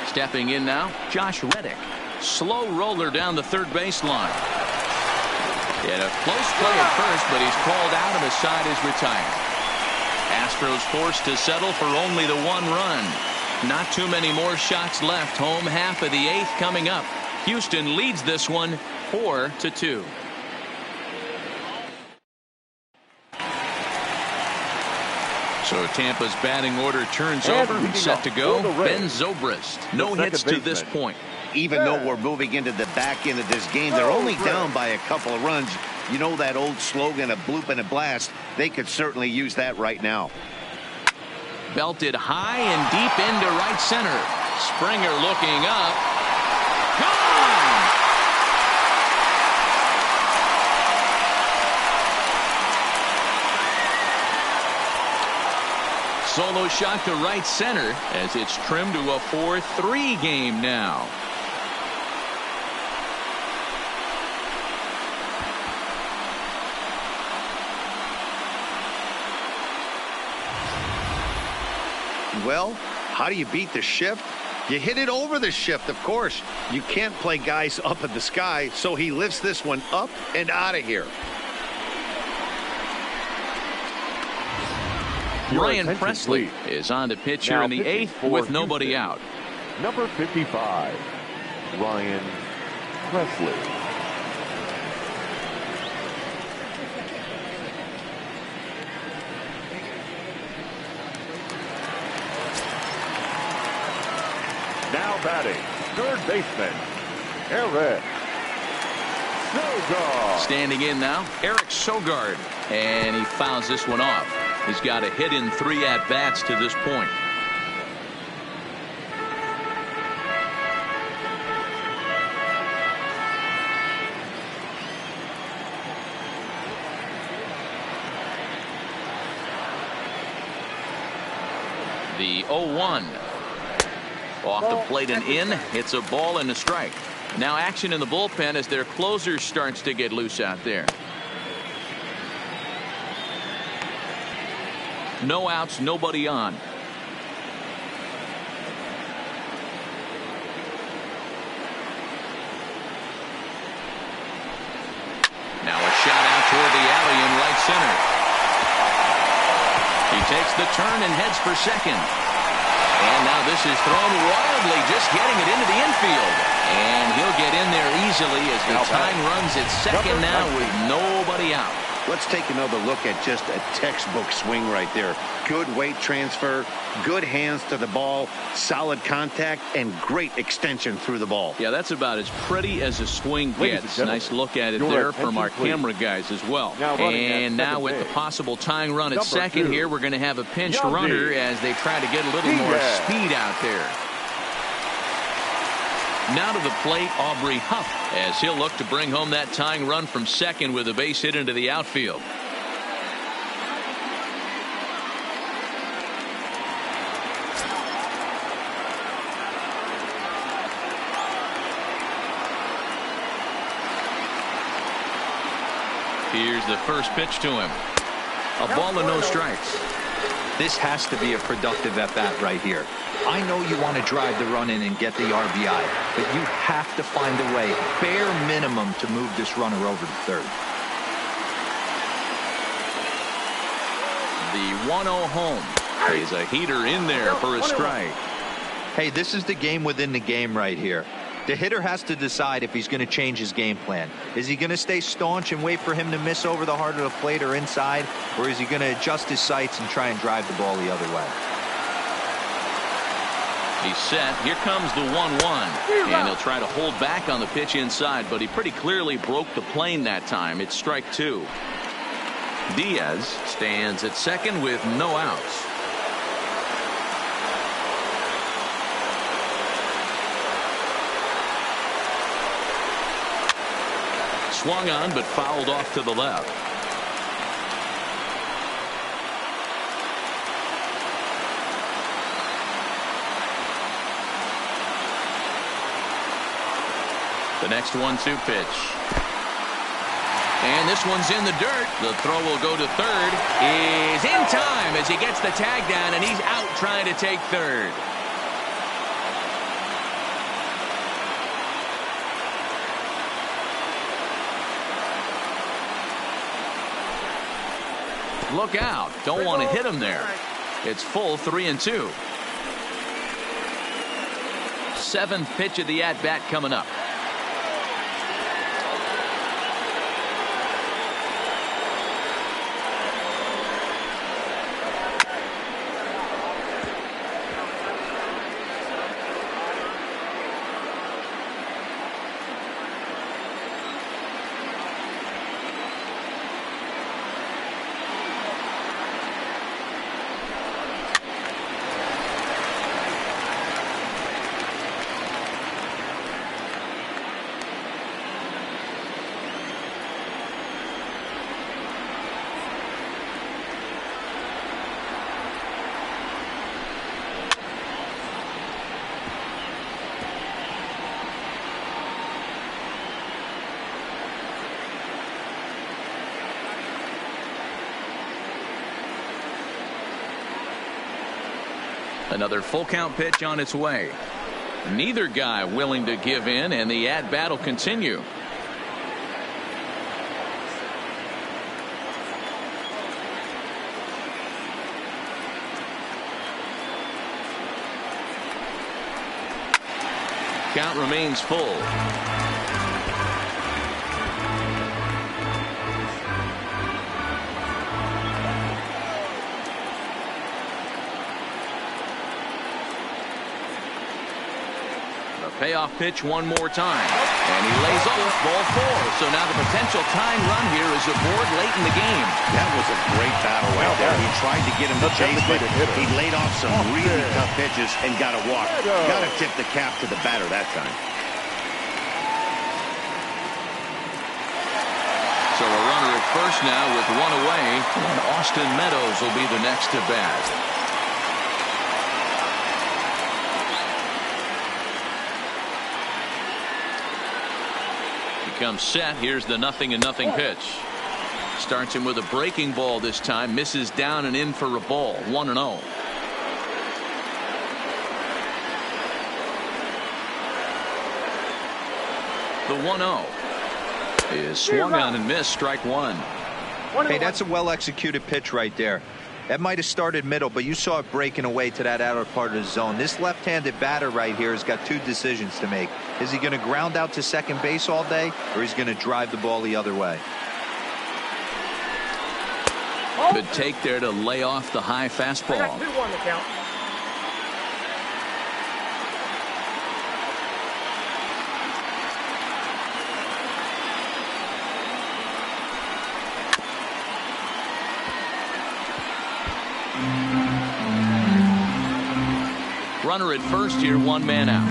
Stepping in now, Josh Reddick. Slow roller down the third baseline. He had a close play at first, but he's called out and the side is retired. Astros forced to settle for only the 1 run. Not too many more shots left. Home half of the 8th coming up. Houston leads this one 4-2. So Tampa's batting order turns over and set to go. Ben Zobrist. No hits to this point. Even though we're moving into the back end of this game, they're only down by a couple of runs. You know that old slogan, a bloop and a blast. They could certainly use that right now. Belted high and deep into right center. Springer looking up. Gone! Solo shot to right center as it's trimmed to a 4-3 game now. Well, how do you beat the shift? You hit it over the shift, of course. You can't play guys up in the sky, so he lifts this one up and out of here. Ryan Presley is on the pitch here in the 8th with nobody out. Number 55, Ryan Presley. Now batting, third baseman, Eric Sogard. Standing in now, Eric Sogard. And he fouls this one off. He's got a hit in 3 at-bats to this point. The 0-1. Off the plate and in. It's a ball and a strike. Now action in the bullpen as their closer starts to get loose out there. No outs, nobody on. Now a shot out toward the alley in right center. He takes the turn and heads for second. And now this is thrown wildly, just getting it into the infield. And he'll get in there easily as the tying runs at second now with nobody out. Let's take another look at just a textbook swing right there. Good weight transfer, good hands to the ball, solid contact, and great extension through the ball. Yeah, that's about as pretty as a swing gets. Nice look at it there from our camera guys as well. And now with the possible tying run at second here, we're going to have a pinched runner as they try to get a little more speed out there. Now to the plate, Aubrey Huff, as he'll look to bring home that tying run from second with a base hit into the outfield. Here's the first pitch to him. A ball and no strikes. This has to be a productive at-bat right here. I know you want to drive the run in and get the RBI, but you have to find a way, bare minimum, to move this runner over to third. The 1-0 home is a heater in there for a strike. Hey, this is the game within the game right here. The hitter has to decide if he's going to change his game plan. Is he going to stay staunch and wait for him to miss over the heart of the plate or inside, or is he going to adjust his sights and try and drive the ball the other way? He's set. Here comes the 1-1. And he'll try to hold back on the pitch inside, but he pretty clearly broke the plane that time. It's strike two. Diaz stands at second with no outs. Swung on, but fouled off to the left. The next 1-2 pitch. And this one's in the dirt. The throw will go to third. Is in time as he gets the tag down, and he's out trying to take third. Look out. Don't want to hit him there. It's full 3-2. Seventh pitch of the at-bat coming up. Another full count pitch on its way. Neither guy willing to give in, and the at-bat will continue. Count remains full. Payoff pitch one more time. And he lays off ball four. So now the potential tying run here is aboard late in the game. That was a great battle right there. He tried to get him to chase, but he laid off some really tough pitches and got a walk. Got to tip the cap to the batter that time. So a runner at first now with one away. And Austin Meadows will be the next to bat. Comes set. Here's the 0-0 pitch. Starts him with a breaking ball this time. Misses down and in for a ball. 1-0. The 1-0 is swung on and missed. Strike one. Hey, that's a well executed pitch right there. That might have started middle, but you saw it breaking away to that outer part of the zone. This left-handed batter right here has got two decisions to make. Is he going to ground out to second base all day, or is he going to drive the ball the other way? Good take there to lay off the high fastball. I got 2-1 to count. Runner at first here, one man out.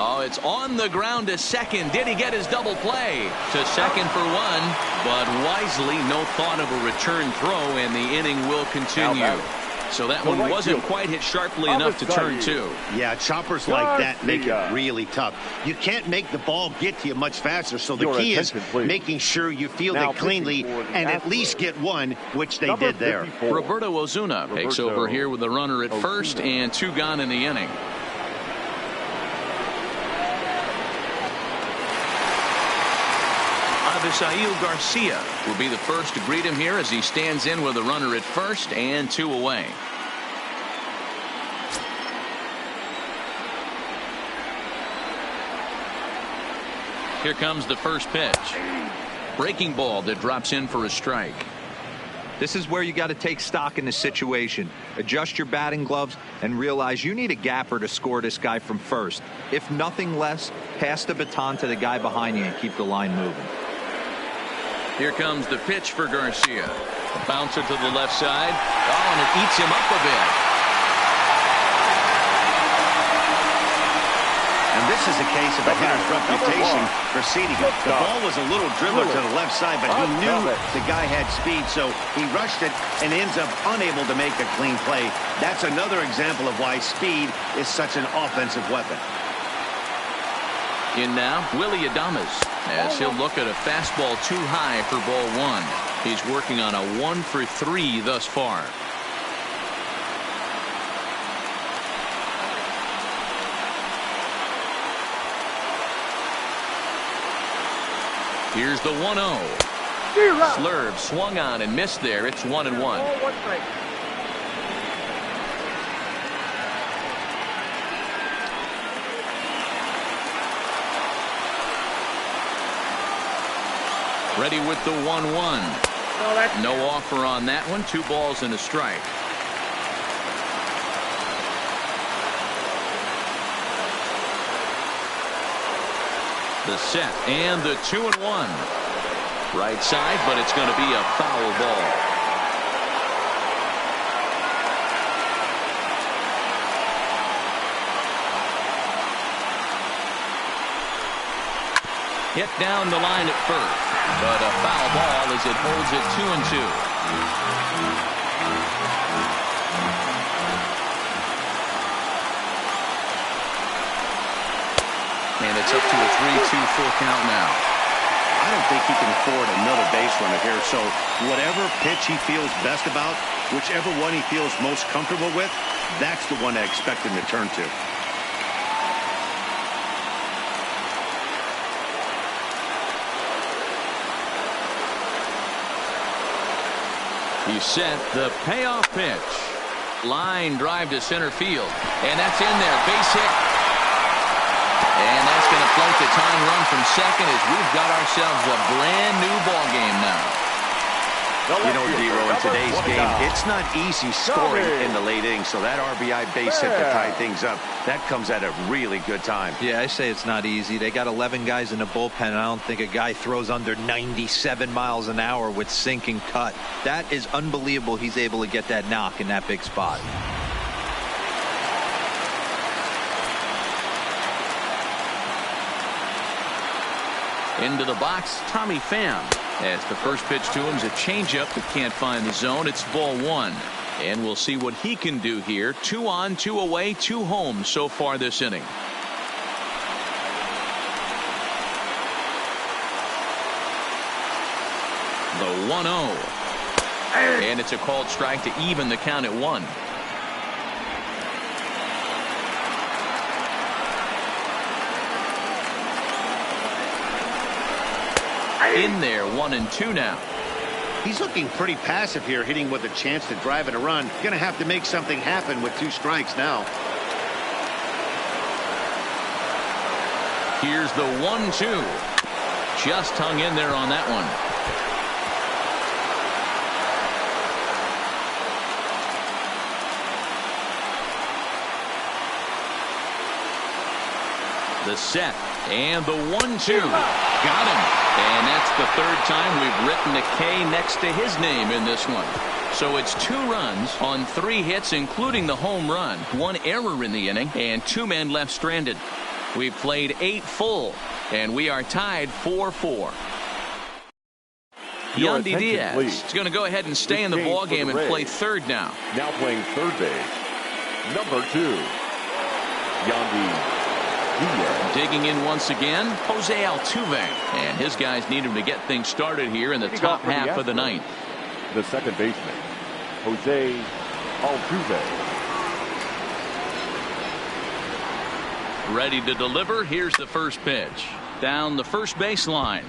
Oh, it's on the ground to second. Did he get his double play? To second for one, but wisely no thought of a return throw, and the inning will continue. So that one wasn't quite hit sharply enough to turn two. Yeah, choppers like that make it really tough. You can't make the ball get to you much faster, so the key is making sure you field it cleanly and at least get one, which they did there. Roberto Ozuna takes over here with the runner at first and two gone in the inning. Avisail Garcia will be the first to greet him here as he stands in with a runner at first and two away. Here comes the first pitch. Breaking ball that drops in for a strike. This is where you got to take stock in the situation. Adjust your batting gloves and realize you need a gapper to score this guy from first. If nothing less, pass the baton to the guy behind you and keep the line moving. Here comes the pitch for Garcia. A bouncer to the left side. Oh, and it eats him up a bit. And this is a case of a hitter's reputation preceding him. The ball was a little dribbler to the left side, but he knew the guy had speed, so he rushed it and ends up unable to make a clean play. That's another example of why speed is such an offensive weapon. In now, Willie Adames, as he'll look at a fastball too high for ball one. He's working on a 1-for-3 thus far. Here's the 1-0. Slurve swung on and missed there. It's 1-1. Ready with the 1-1. No offer on that one. 2 balls and a strike. The set and the 2-1. Right side, but it's going to be a foul ball. Hit down the line at first, but a foul ball as it holds it 2-2. And it's up to a 3-2 full count now. I don't think he can afford another base runner here, so whatever pitch he feels best about, whichever one he feels most comfortable with, that's the one I expect him to turn to. He set the payoff pitch. Line drive to center field, and that's in there. Base hit. And that's going to float the tying run from second as we've got ourselves a brand new ball game now. You know, D-Row, in today's game, it's not easy scoring in the late innings, so that RBI base hit to tie things up, that comes at a really good time. Yeah, I say it's not easy. They got 11 guys in the bullpen, and I don't think a guy throws under 97 miles an hour with sink and cut. That is unbelievable he's able to get that knock in that big spot. Into the box, Tommy Pham. As the first pitch to him is a changeup that can't find the zone. It's ball one. And we'll see what he can do here. 2 on, 2 away, 2 home so far this inning. The 1-0. And it's a called strike to even the count at 1. in there. 1-2 now. He's looking pretty passive here, hitting with a chance to drive and a run. Going to have to make something happen with 2 strikes now. Here's the 1-2. Just hung in there on that one. The set and the 1-2. Got him. And that's the 3rd time we've written a K next to his name in this one. So it's 2 runs on 3 hits, including the home run, 1 error in the inning, and 2 men left stranded. We've played 8 full, and we are tied 4-4. Yandy Diaz is going to go ahead and stay in the ball game and play third now. Now playing third base, number 2, Yandy Diaz. Digging in once again, Jose Altuve, and his guys need him to get things started here in the top half of the 9th. The second baseman, Jose Altuve. Ready to deliver. Here's the first pitch. Down the first baseline.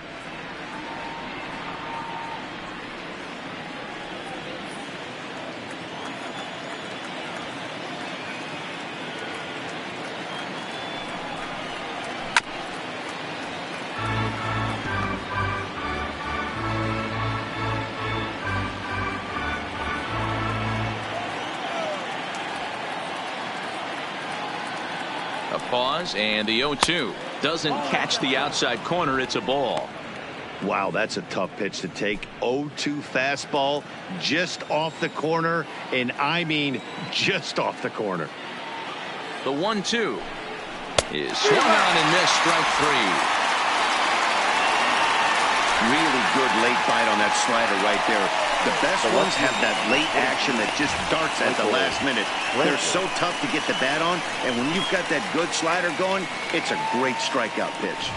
Pause, and the 0-2 doesn't catch the outside corner. It's a ball. Wow, that's a tough pitch to take. 0-2 fastball just off the corner, and I mean just off the corner. The 1-2 is swung on and missed. Strike 3. Really good late bite on that slider right there. The best ones have that late action that just darts at the last minute. They're so tough to get the bat on, and when you've got that good slider going, it's a great strikeout pitch.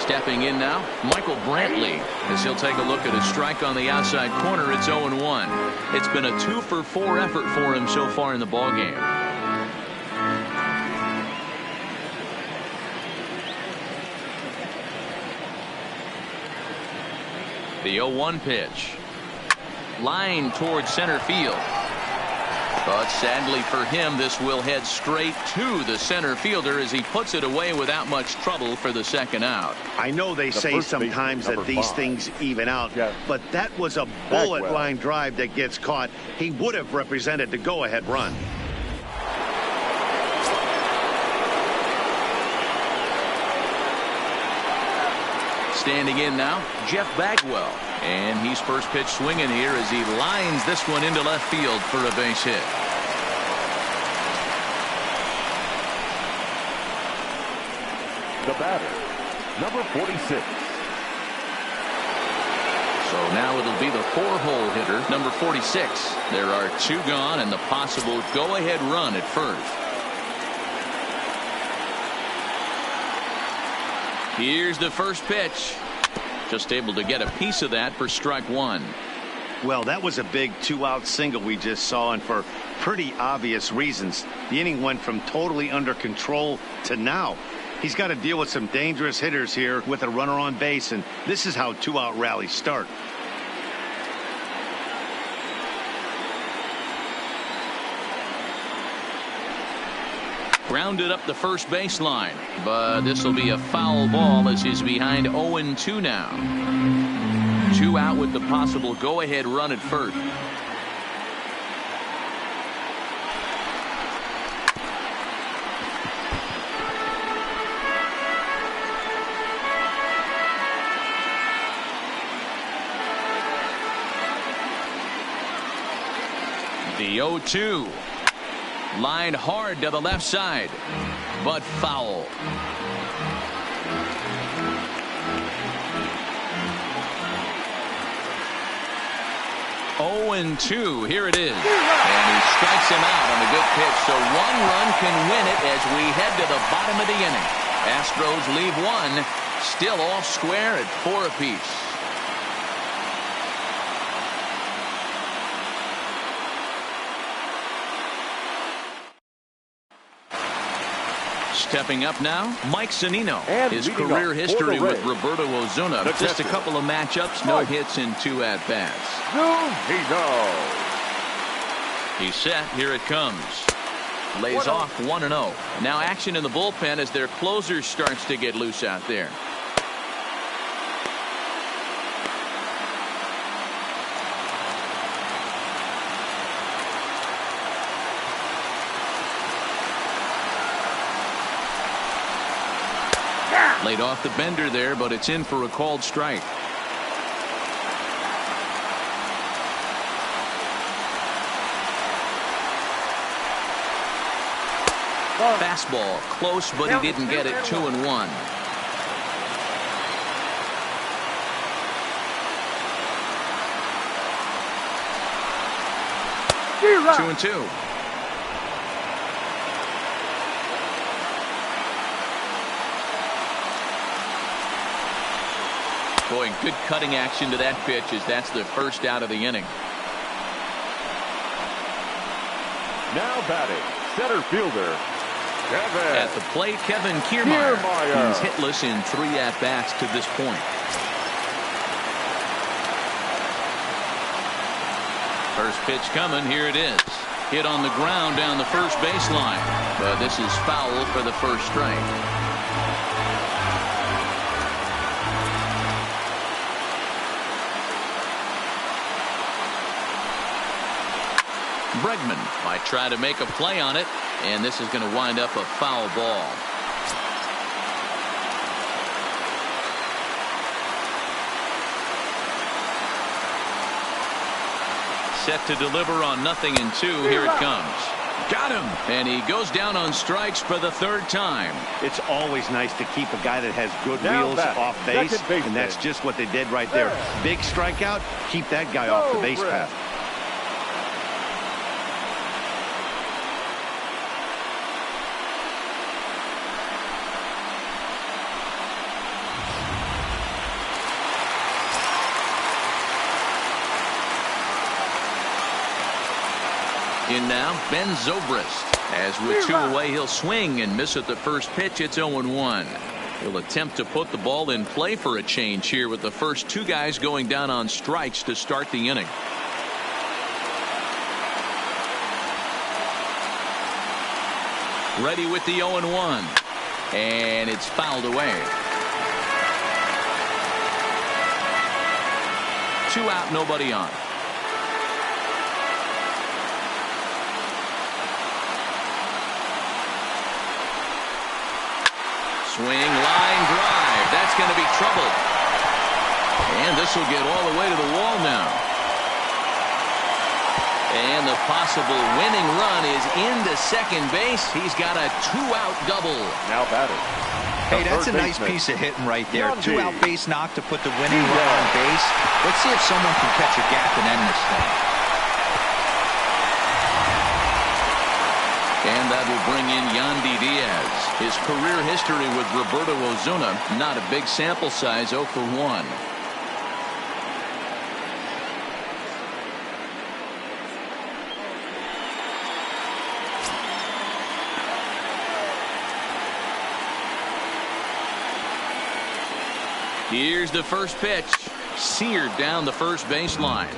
Stepping in now, Michael Brantley, as he'll take a look at a strike on the outside corner. It's 0-1. It's been a 2-for-4 effort for him so far in the ballgame. The 0-1 pitch. Line towards center field. But sadly for him, this will head straight to the center fielder as he puts it away without much trouble for the second out. I know they say sometimes that these things even out, but that was a bullet line drive that gets caught. He would have represented the go-ahead run. Standing in now, Jeff Bagwell. And he's first pitch swinging here as he lines this one into left field for a base hit. The batter, number 46. So now it'll be the 4-hole hitter, number 46. There are 2 gone and the possible go-ahead run at first. Here's the first pitch. Just able to get a piece of that for strike 1. Well, that was a big 2-out single we just saw, and for pretty obvious reasons. The inning went from totally under control to now. He's got to deal with some dangerous hitters here with a runner on base, and this is how 2-out rallies start. Grounded up the first baseline, but this will be a foul ball as he's behind 0-2 now. 2 out with the possible go-ahead run at first. The 0-2. Lined hard to the left side, but foul. Oh, and 2. Here it is. And he strikes him out on a good pitch. So 1 run can win it as we head to the bottom of the inning. Astros leave 1, still all square at 4 apiece. Stepping up now, Mike Zunino. And His leading career up for history the with Rays, Roberto Osuna. the Just a catcher, couple of matchups, no Mike hits in 2 at-bats. Zunino. He's set. Here it comes. Lays off 1-0. Now action in the bullpen as their closer starts to get loose out there. Laid off the bender there, but it's in for a called strike. Fastball close, but he didn't get it. 2-1. Two and two. Boy, good cutting action to that pitch as that's the first out of the inning. Now batting, center fielder, Kevin. At the plate, Kevin Kiermaier. Kiermaier. He's hitless in 3 at-bats to this point. First pitch coming. Here it is. Hit on the ground down the first baseline. But this is foul for the first strike. Bregman might try to make a play on it, and this is going to wind up a foul ball. Set to deliver on 0-2. Here it comes. Got him. And he goes down on strikes for the 3rd time. It's always nice to keep a guy that has good Now wheels batting, off base, second baseman. and that's just what they did right there. Big strikeout, keep that guy off the base path. In now, Ben Zobrist. As with 2 away, he'll swing and miss at the first pitch. It's 0-1. He'll attempt to put the ball in play for a change here with the first 2 guys going down on strikes to start the inning. Ready with the 0-1. And it's fouled away. 2 out, nobody on. Swing, line drive. That's going to be trouble. And this will get all the way to the wall now. And the possible winning run is into second base. He's got a 2-out double. Now batting. Hey, that's a nice piece of hitting right there. 2-out base knock to put the winning run on base. Let's see if someone can catch a gap and end this thing. And that will bring in Yandy Diaz. His career history with Roberto Osuna, not a big sample size, 0 for 1. Here's the first pitch. Seared down the first baseline.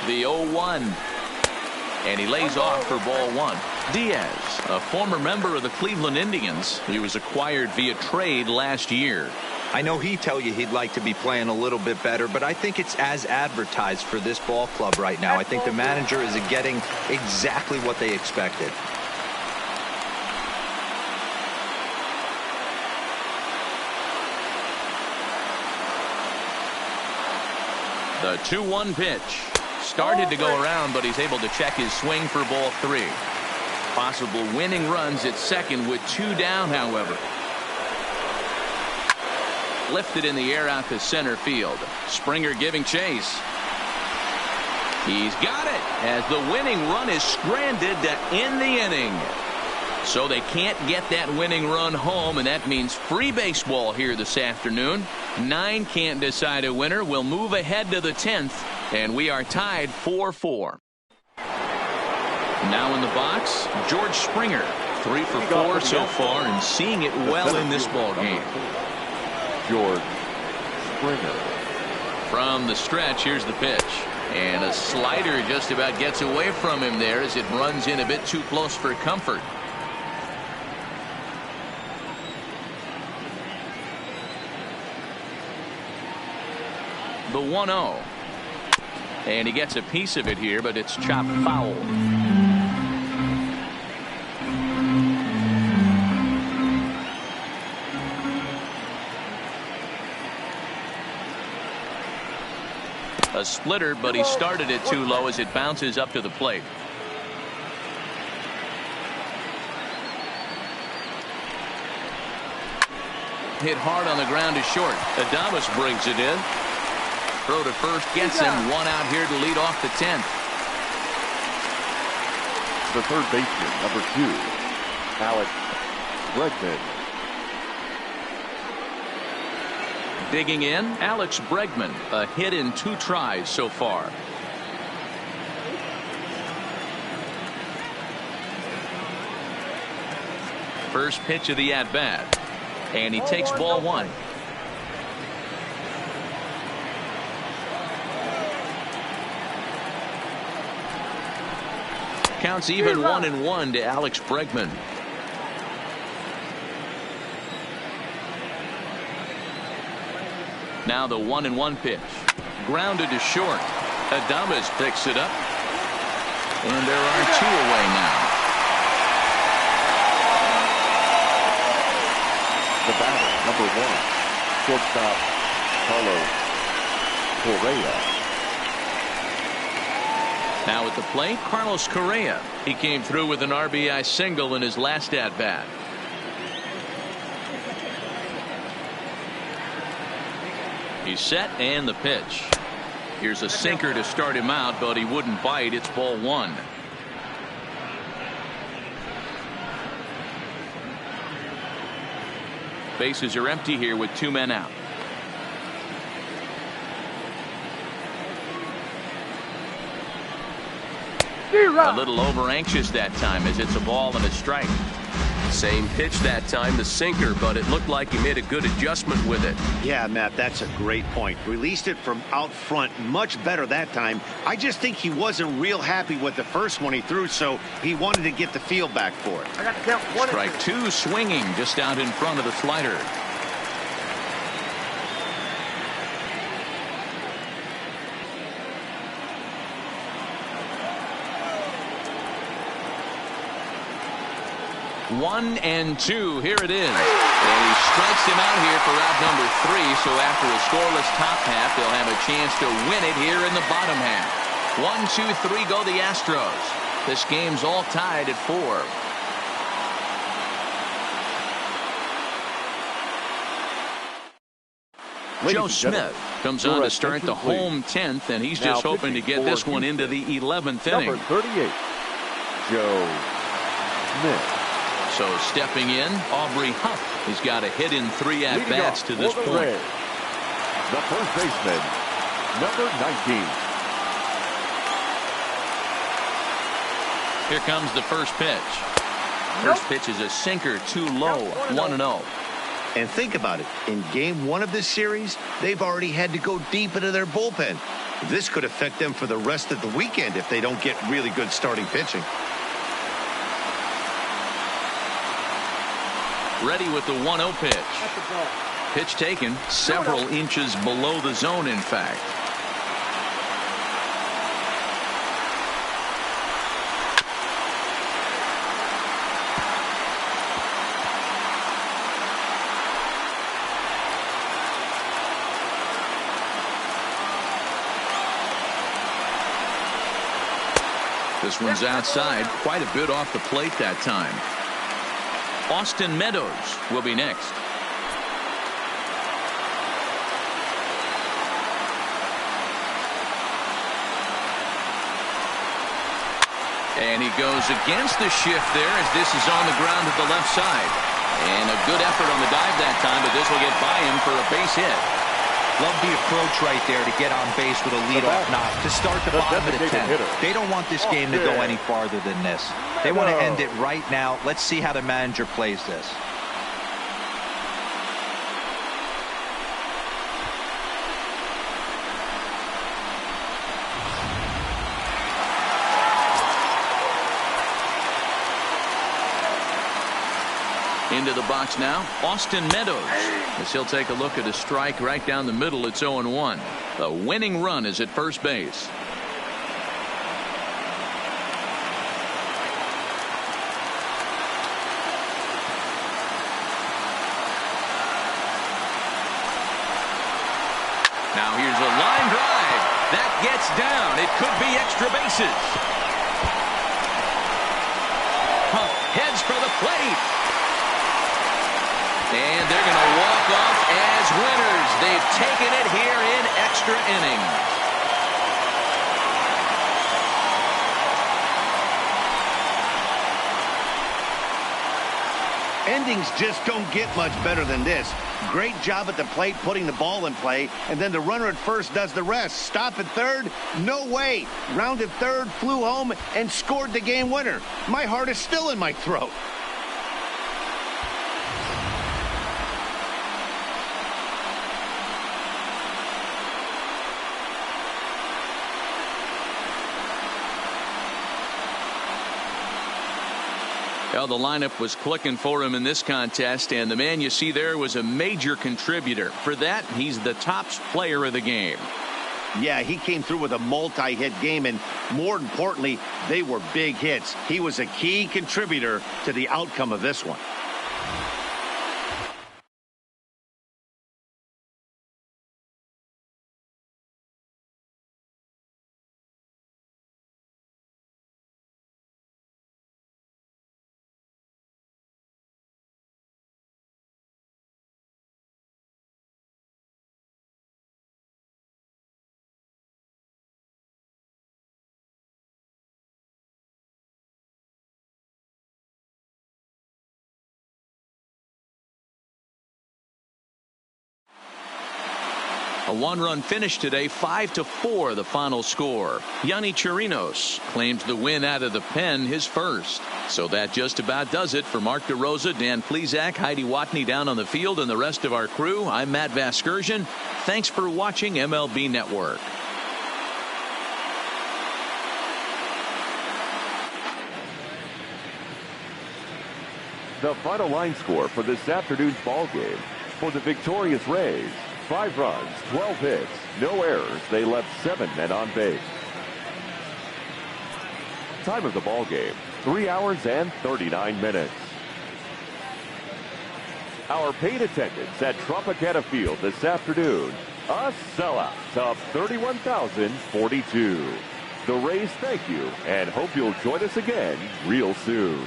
The 0-1. And he lays off for ball 1. Diaz, a former member of the Cleveland Indians. He was acquired via trade last year. I know he'd tell you he'd like to be playing a little bit better, but I think it's as advertised for this ball club right now. I think the manager is getting exactly what they expected. The 2-1 pitch. Started to go around, but he's able to check his swing for ball 3. Possible winning runs at second with 2 down, however. Lifted in the air out to center field. Springer giving chase. He's got it as the winning run is stranded to end the inning. So they can't get that winning run home, and that means free baseball here this afternoon. 9 can't decide a winner. We'll move ahead to the 10th, and we are tied 4-4. Now in the box, George Springer. 3 for 4 so far, and seeing it well in this ball game. George Springer. From the stretch, here's the pitch. And a slider just about gets away from him there as it runs in a bit too close for comfort. The 1-0. And he gets a piece of it here, but it's chopped foul. A splitter, but he started it too low as it bounces up to the plate. Hit hard on the ground to short. Adames brings it in. Throw to first gets him. 1 out here to lead off the 10th. The third baseman, number 2, Alex Bregman. Digging in, Alex Bregman. A hit in 2 tries so far. First pitch of the at-bat. And he takes ball 1. Counts even 1-1 to Alex Bregman. Now the 1-1 pitch. Grounded to short. Adames picks it up. And there are 2 away now. The batter, number 1, shortstop Carlos Correa. Now at the plate, Carlos Correa. He came through with an RBI single in his last at-bat. He's set, and the pitch. Here's a sinker to start him out, but he wouldn't bite. It's ball 1. Bases are empty here with 2 men out. A little over anxious that time as it's a ball and a strike. Same pitch that time, the sinker, but it looked like he made a good adjustment with it. Yeah, Matt, that's a great point. Released it from out front much better that time. I just think he wasn't real happy with the first one he threw, so he wanted to get the feel back for it. I got to count 1 Strike 2, swinging just out in front of the slider. One and 2. Here it is. And he strikes him out here for out number 3. So after a scoreless top half, they'll have a chance to win it here in the bottom half. 1, 2, 3 go the Astros. This game's all tied at 4. Joe Smith comes on to start the home 10th, and he's just hoping to get this one into the 11th inning. Number 38, Joe Smith. So stepping in, Aubrey Huff. He's got a hit in 3 at-bats to this point. Reds, the first baseman, number 19. Here comes the first pitch. First pitch is a sinker, too low, 1-0. And think about it. In game 1 of this series, they've already had to go deep into their bullpen. This could affect them for the rest of the weekend if they don't get really good starting pitching. Ready with the 1-0 pitch. Pitch taken several inches below the zone, in fact. This one's outside, quite a bit off the plate that time. Austin Meadows will be next. And he goes against the shift there as this is on the ground at the left side. And a good effort on the dive that time, but this will get by him for a base hit. Love the approach right there to get on base with a leadoff knock to start the bottom of the 10th. They don't want this game to go any farther than this. They want to end it right now. Let's see how the manager plays this. Into the box now, Austin Meadows, as he'll take a look at a strike right down the middle. It's 0-1. The winning run is at first base. Now here's a line drive. That gets down. It could be extra bases. Huff heads for the plate. And they're going to walk off as winners. They've taken it here in extra innings. Endings just don't get much better than this. Great job at the plate putting the ball in play, and then the runner at first does the rest. Stop at third? No way. Rounded third, flew home, and scored the game winner. My heart is still in my throat. Well, the lineup was clicking for him in this contest, and the man you see there was a major contributor. For that, he's the top player of the game. Yeah, he came through with a multi-hit game, and more importantly, they were big hits. He was a key contributor to the outcome of this one. A one-run finish today, 5-4 the final score. Yonny Chirinos claims the win out of the pen, his first. So that just about does it for Mark DeRosa, Dan Plesac, Heidi Watney down on the field, and the rest of our crew. I'm Matt Vasgersian. Thanks for watching MLB Network. The final line score for this afternoon's ball game. For the victorious Rays, 5 runs, 12 hits, no errors. They left 7 men on base. Time of the ball game, 3 hours and 39 minutes. Our paid attendance at Tropicana Field this afternoon, a sellout of 31,042. The Rays thank you and hope you'll join us again real soon.